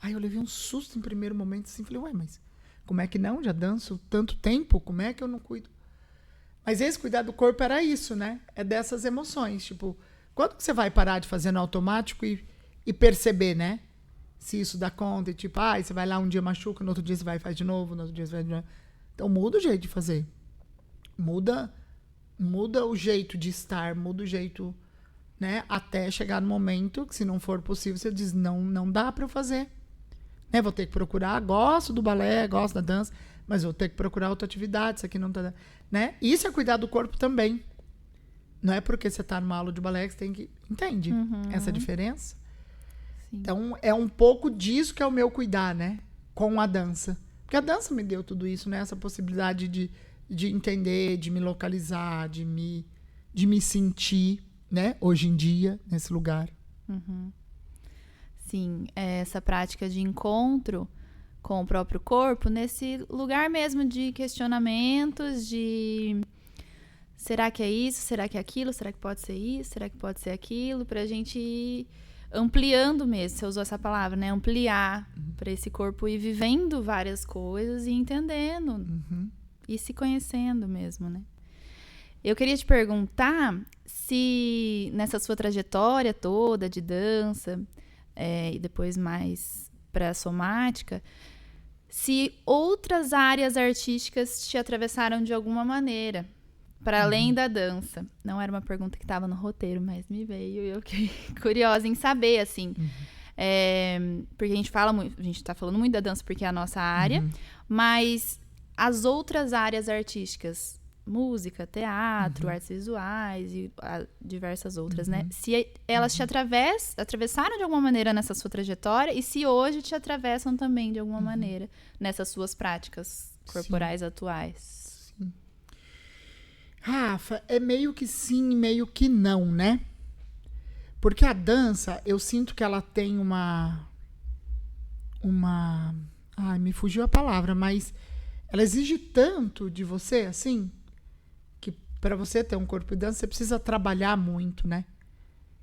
Aí eu levei um susto em primeiro momento, assim, falei, mas como é que não? Já danço tanto tempo, como é que eu não cuido? Mas esse cuidar do corpo era isso, né? É dessas emoções, tipo, quando que você vai parar de fazer no automático e perceber, né? Se isso dá conta, e tipo, você vai lá um dia machuca, no outro dia você vai e faz de novo, no outro dia você vai de novo. Então muda o jeito de fazer. Muda o jeito de estar, muda o jeito, né? Até chegar no momento que, se não for possível, você diz, não dá para eu fazer. Né? Vou ter que procurar, gosto do balé, gosto da dança, mas vou ter que procurar outra atividade, isso aqui não tá... Né? Isso é cuidar do corpo também. Não é porque você tá numa aula de balé que você tem que... Entende essa diferença? Sim. Então, é um pouco disso que é o meu cuidar, né? Com a dança. Porque a dança me deu tudo isso, né? Essa possibilidade de entender, de me localizar, de me sentir, né? Hoje em dia, nesse lugar. Sim, essa prática de encontro com o próprio corpo, nesse lugar mesmo de questionamentos, de será que é isso, será que é aquilo, será que pode ser isso, será que pode ser aquilo, pra gente ir ampliando mesmo, você usou essa palavra, né? Ampliar para esse corpo ir vivendo várias coisas e entendendo e se conhecendo mesmo, né? Eu queria te perguntar se nessa sua trajetória toda de dança e depois mais para a somática, se outras áreas artísticas te atravessaram de alguma maneira, para além da dança. Não era uma pergunta que estava no roteiro, mas me veio e eu fiquei curiosa em saber, assim. Porque a gente fala muito, a gente está falando muito da dança porque é a nossa área, mas as outras áreas artísticas, música, teatro, artes visuais e diversas outras, né? Se elas te atravessaram de alguma maneira nessa sua trajetória e se hoje te atravessam também de alguma maneira nessas suas práticas corporais atuais. Rafa, é meio que sim, meio que não, né? Porque a dança, eu sinto que ela tem uma... Ai, me fugiu a palavra, mas ela exige tanto de você, assim, que para você ter um corpo de dança, você precisa trabalhar muito, né?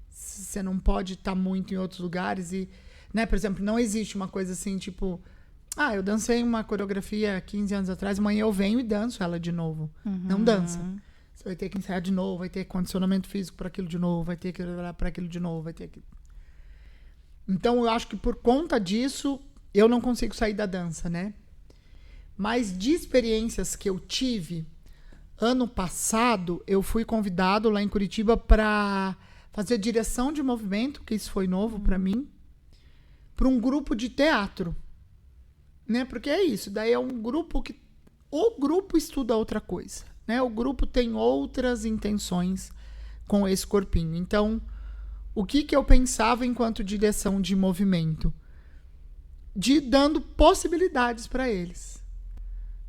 Você não pode estar muito em outros lugares e, né? Por exemplo, não existe uma coisa assim, tipo... eu dancei uma coreografia 15 anos atrás, amanhã eu venho e danço ela de novo. Não dança. Você vai ter que ensaiar de novo, vai ter condicionamento físico para aquilo de novo, vai ter que olhar para aquilo de novo, vai ter que... Então, eu acho que por conta disso, eu não consigo sair da dança, né? Mas de experiências que eu tive, ano passado, eu fui convidado lá em Curitiba para fazer direção de movimento, que isso foi novo para mim, para um grupo de teatro. Né? Porque é isso, daí é um grupo que... O grupo estuda outra coisa. Né? O grupo tem outras intenções com esse corpinho. Então, o que eu pensava enquanto direção de movimento? De dando possibilidades para eles.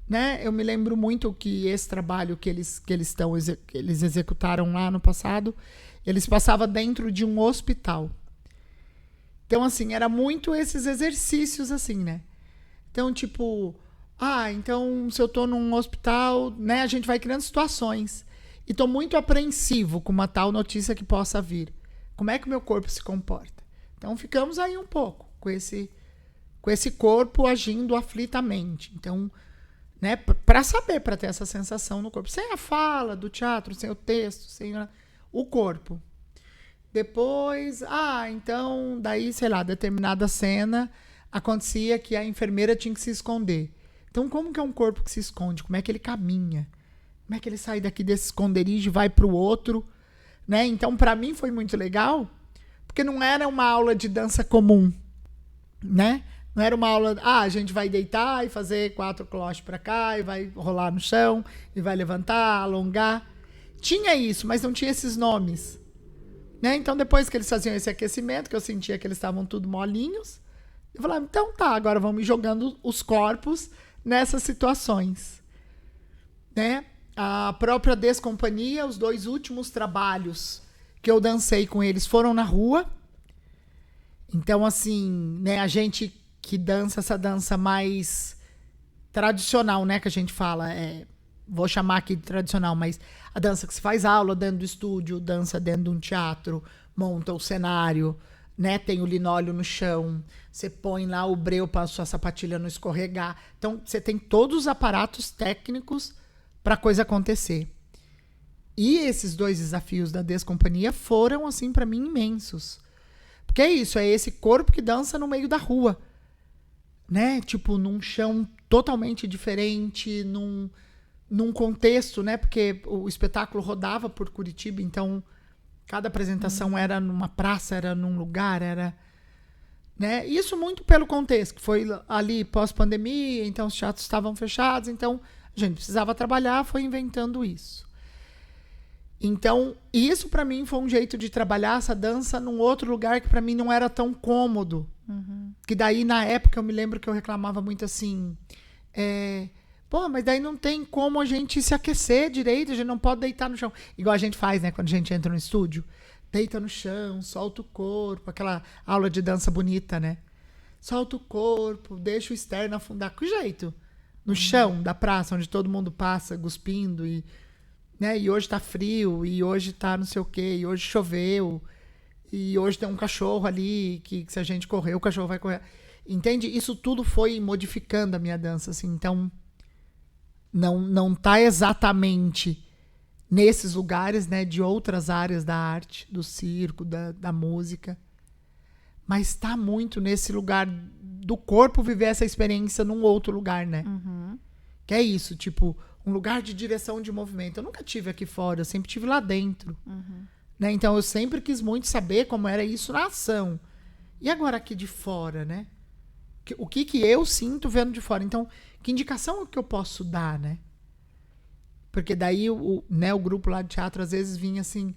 Né? Eu me lembro muito que esse trabalho que eles executaram lá no passado, eles passavam dentro de um hospital. Então, assim, era muito esses exercícios, assim, né? Então, tipo... então, se eu tô num hospital, né, a gente vai criando situações. E tô muito apreensivo com uma tal notícia que possa vir. Como é que o meu corpo se comporta? Então, ficamos aí um pouco com esse corpo agindo aflitamente. Então, né, para saber, para ter essa sensação no corpo. Sem a fala do teatro, sem o texto, sem o corpo. Depois, então, daí, sei lá, determinada cena, acontecia que a enfermeira tinha que se esconder. Então, como que é um corpo que se esconde? Como é que ele caminha? Como é que ele sai daqui desse esconderijo e vai para o outro? Né? Então, para mim foi muito legal, porque não era uma aula de dança comum. Né? Não era uma aula, a gente vai deitar e fazer 4 cloches para cá, e vai rolar no chão, e vai levantar, alongar. Tinha isso, mas não tinha esses nomes. Né? Então, depois que eles faziam esse aquecimento, que eu sentia que eles estavam tudo molinhos, eu falava, então tá, agora vamos ir jogando os corpos nessas situações. Né? A própria Descompanhia, os 2 últimos trabalhos que eu dancei com eles foram na rua. Então, assim, né, a gente que dança essa dança mais tradicional, né, que a gente fala, vou chamar aqui de tradicional, mas a dança que se faz aula dentro do estúdio, dança dentro de um teatro, monta o cenário, né, tem o linóleo no chão, você põe lá o breu para a sua sapatilha não escorregar. Então, você tem todos os aparatos técnicos para a coisa acontecer. E esses 2 desafios da Descompanhia foram, assim, para mim, imensos. Porque é isso, é esse corpo que dança no meio da rua. Né? Tipo, num chão totalmente diferente, num contexto, né? Porque o espetáculo rodava por Curitiba, então... Cada apresentação era numa praça, era num lugar, era... Né? Isso muito pelo contexto, que foi ali pós-pandemia, então os teatros estavam fechados, então a gente precisava trabalhar, foi inventando isso. Então, isso para mim foi um jeito de trabalhar essa dança num outro lugar que para mim não era tão cômodo. Que daí, na época, eu me lembro que eu reclamava muito assim... mas daí não tem como a gente se aquecer direito, a gente não pode deitar no chão. Igual a gente faz, né, quando a gente entra no estúdio. deita no chão, solta o corpo, aquela aula de dança bonita, né? Solta o corpo, deixa o externo afundar. Que jeito? No chão da praça, onde todo mundo passa cuspindo, né? E hoje tá frio, e hoje tá não sei o quê, e hoje choveu, e hoje tem um cachorro ali, que se a gente correr, o cachorro vai correr. Entende? Isso tudo foi modificando a minha dança, assim. Então, não tá exatamente nesses lugares, né, de outras áreas da arte, do circo, da música, mas está muito nesse lugar do corpo viver essa experiência num outro lugar, né? Que é isso, tipo, um lugar de direção de movimento. Eu nunca tive aqui fora, eu sempre tive lá dentro. Né? Então eu sempre quis muito saber como era isso na ação. E agora aqui de fora, né? O que eu sinto vendo de fora? Então, que indicação que eu posso dar, né? Porque daí o grupo lá de teatro às vezes vinha assim,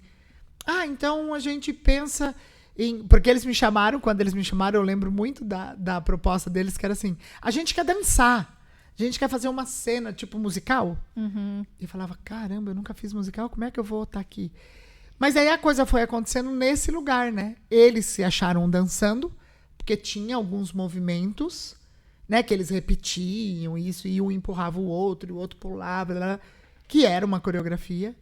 então a gente pensa em... Porque eles me chamaram, quando eles me chamaram, eu lembro muito da proposta deles, que era assim, a gente quer dançar, a gente quer fazer uma cena tipo musical. E eu falava, caramba, eu nunca fiz musical, como é que eu vou estar aqui? Mas aí a coisa foi acontecendo nesse lugar, né? Eles se acharam dançando, porque tinha alguns movimentos, né, que eles repetiam isso, e um empurrava o outro pulava, blá, blá, que era uma coreografia.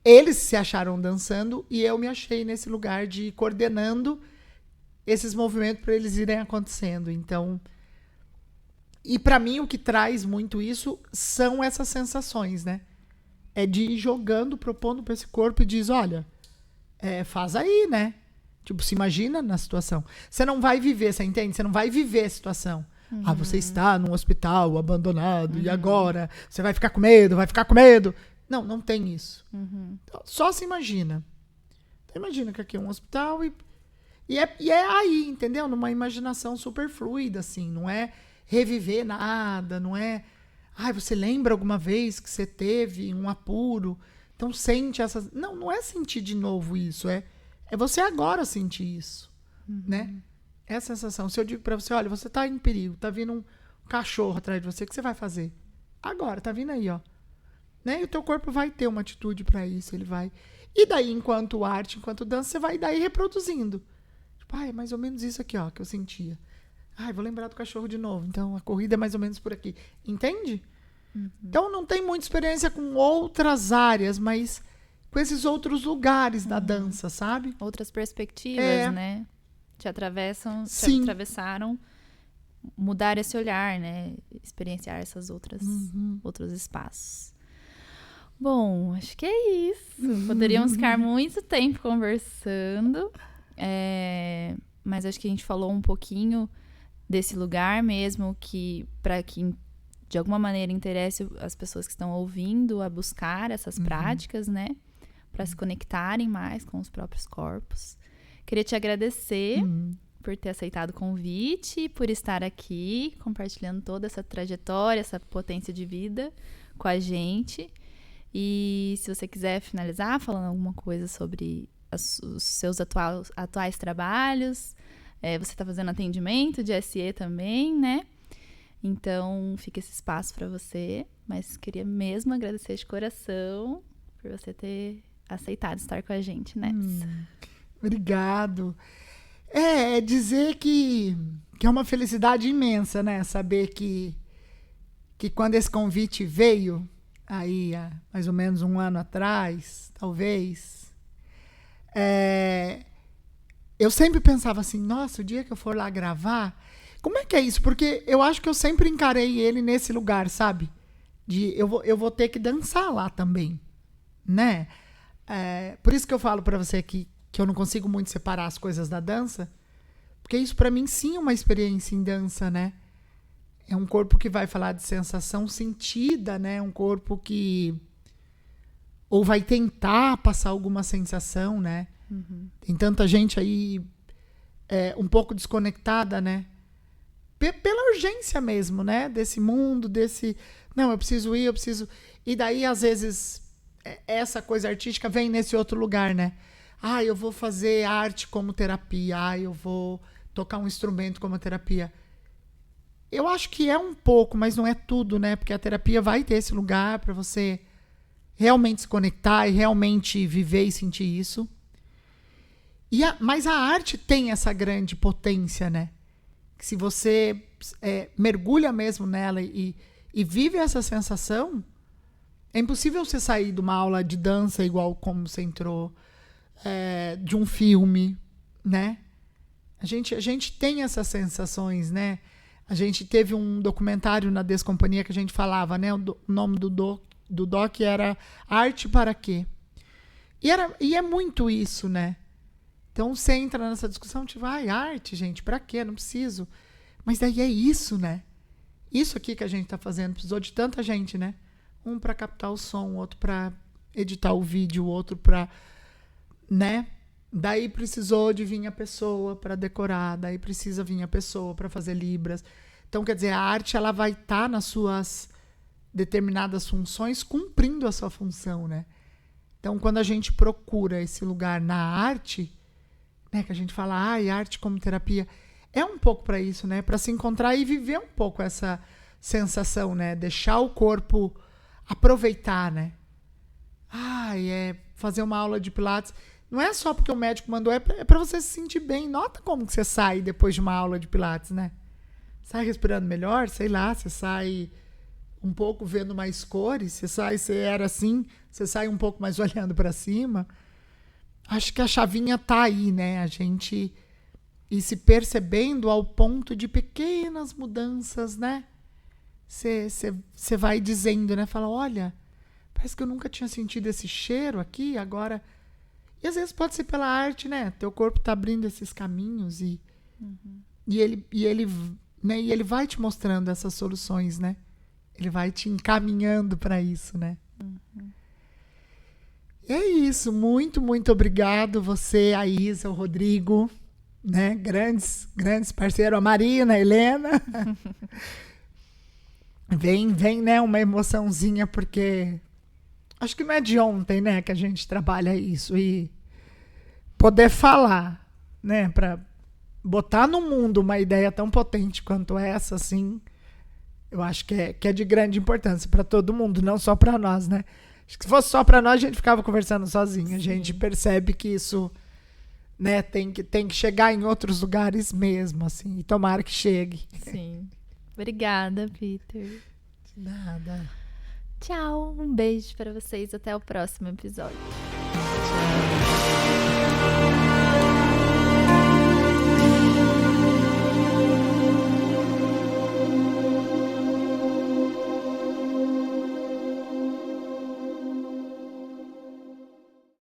Eles se acharam dançando e eu me achei nesse lugar de ir coordenando esses movimentos para eles irem acontecendo. Então, e para mim o que traz muito isso são essas sensações, né? É de ir jogando, propondo para esse corpo e diz, olha, faz aí, né? Tipo, se imagina na situação. Você não vai viver, você entende? Você não vai viver a situação. Você está num hospital abandonado e agora você vai ficar com medo, Não tem isso. Então, só se imagina. Então, imagina que aqui é um hospital e é aí, entendeu? Numa imaginação super fluida, assim. Não é reviver nada, não é... você lembra alguma vez que você teve um apuro? Então, sente essas... Não é sentir de novo isso, é você agora sentir isso, né? É a sensação. Se eu digo pra você, olha, você tá em perigo, tá vindo um cachorro atrás de você, o que você vai fazer? Agora, tá vindo aí, ó. Né? E o teu corpo vai ter uma atitude pra isso, ele vai... E daí, enquanto arte, enquanto dança, você vai daí reproduzindo. Tipo, é mais ou menos isso aqui, ó, que eu sentia. Vou lembrar do cachorro de novo. Então, a corrida é mais ou menos por aqui. Entende? Então, não tem muita experiência com outras áreas, mas com esses outros lugares da dança, sabe? Outras perspectivas, né? Te atravessaram, mudar esse olhar, né? Experienciar essas outros espaços. Bom, acho que é isso. Poderíamos ficar muito tempo conversando, mas acho que a gente falou um pouquinho desse lugar mesmo, que para que de alguma maneira interesse as pessoas que estão ouvindo a buscar essas práticas, né? Para se conectarem mais com os próprios corpos. Queria te agradecer por ter aceitado o convite, por estar aqui compartilhando toda essa trajetória, essa potência de vida com a gente. E se você quiser finalizar falando alguma coisa sobre os seus atuais trabalhos, você está fazendo atendimento de SE também, né? Então, fica esse espaço para você. Mas queria mesmo agradecer de coração por você ter aceitado estar com a gente nessa. Obrigado. Dizer que é uma felicidade imensa, né? Saber que quando esse convite veio, aí há mais ou menos um ano atrás, talvez, eu sempre pensava assim, nossa, o dia que eu for lá gravar, como é que é isso? Porque eu acho que eu sempre encarei ele nesse lugar, sabe? Eu vou ter que dançar lá também, né? Por isso que eu falo pra você que eu não consigo muito separar as coisas da dança, porque isso pra mim sim é uma experiência em dança, né? É um corpo que vai falar de sensação sentida, né? Um corpo que ou vai tentar passar alguma sensação, né? Tem tanta gente aí um pouco desconectada, né? Pela urgência mesmo, né? Desse mundo, não, eu preciso ir, E daí, às vezes, essa coisa artística vem nesse outro lugar, né? Eu vou fazer arte como terapia. Eu vou tocar um instrumento como terapia. Eu acho que é um pouco, mas não é tudo, né? Porque a terapia vai ter esse lugar para você realmente se conectar e realmente viver e sentir isso. Mas a arte tem essa grande potência, né? Que se você mergulha mesmo nela e vive essa sensação, é impossível você sair de uma aula de dança igual como você entrou, de um filme, né? A gente tem essas sensações, né? A gente teve um documentário na Descompanhia que a gente falava, né? O nome do doc era Arte para Quê? E é muito isso, né? Então você entra nessa discussão, tipo, arte, gente, para quê? Não preciso. Mas daí é isso, né? Isso aqui que a gente tá fazendo, precisou de tanta gente, né? Um para captar o som, outro para editar o vídeo, outro para, né? Daí precisou de vir a pessoa para decorar, daí precisa vir a pessoa para fazer libras. Então, quer dizer, a arte ela vai estar nas suas determinadas funções, cumprindo a sua função, né? Então, quando a gente procura esse lugar na arte, né, que a gente fala, arte como terapia, é um pouco para isso, né? Para se encontrar e viver um pouco essa sensação, né? Deixar o corpo aproveitar, né? Fazer uma aula de Pilates. Não é só porque o médico mandou, é para você se sentir bem. Nota como que você sai depois de uma aula de Pilates, né? Sai respirando melhor, sei lá, você sai um pouco vendo mais cores, você era assim, você sai um pouco mais olhando para cima. Acho que a chavinha tá aí, né? A gente ir se percebendo ao ponto de pequenas mudanças, né? Você vai dizendo, né? Fala, olha, parece que eu nunca tinha sentido esse cheiro aqui, agora... E às vezes pode ser pela arte, né? Teu corpo tá abrindo esses caminhos e ele vai te mostrando essas soluções, né? Ele vai te encaminhando para isso, né? E é isso. Muito, muito obrigado. Você, a Isa, o Rodrigo, né? Grandes parceiros. A Marina, a Helena. Vem, né? Uma emoçãozinha, porque... Acho que não é de ontem, né, que a gente trabalha isso e poder falar, né, para botar no mundo uma ideia tão potente quanto essa, assim, eu acho que é de grande importância para todo mundo, não só para nós, né? Acho que se fosse só para nós, a gente ficava conversando sozinho. A gente percebe que isso, né, tem que chegar em outros lugares mesmo, assim, e tomara que chegue. Sim. Obrigada, Peter. De nada. Tchau, um beijo para vocês, até o próximo episódio. Tchau.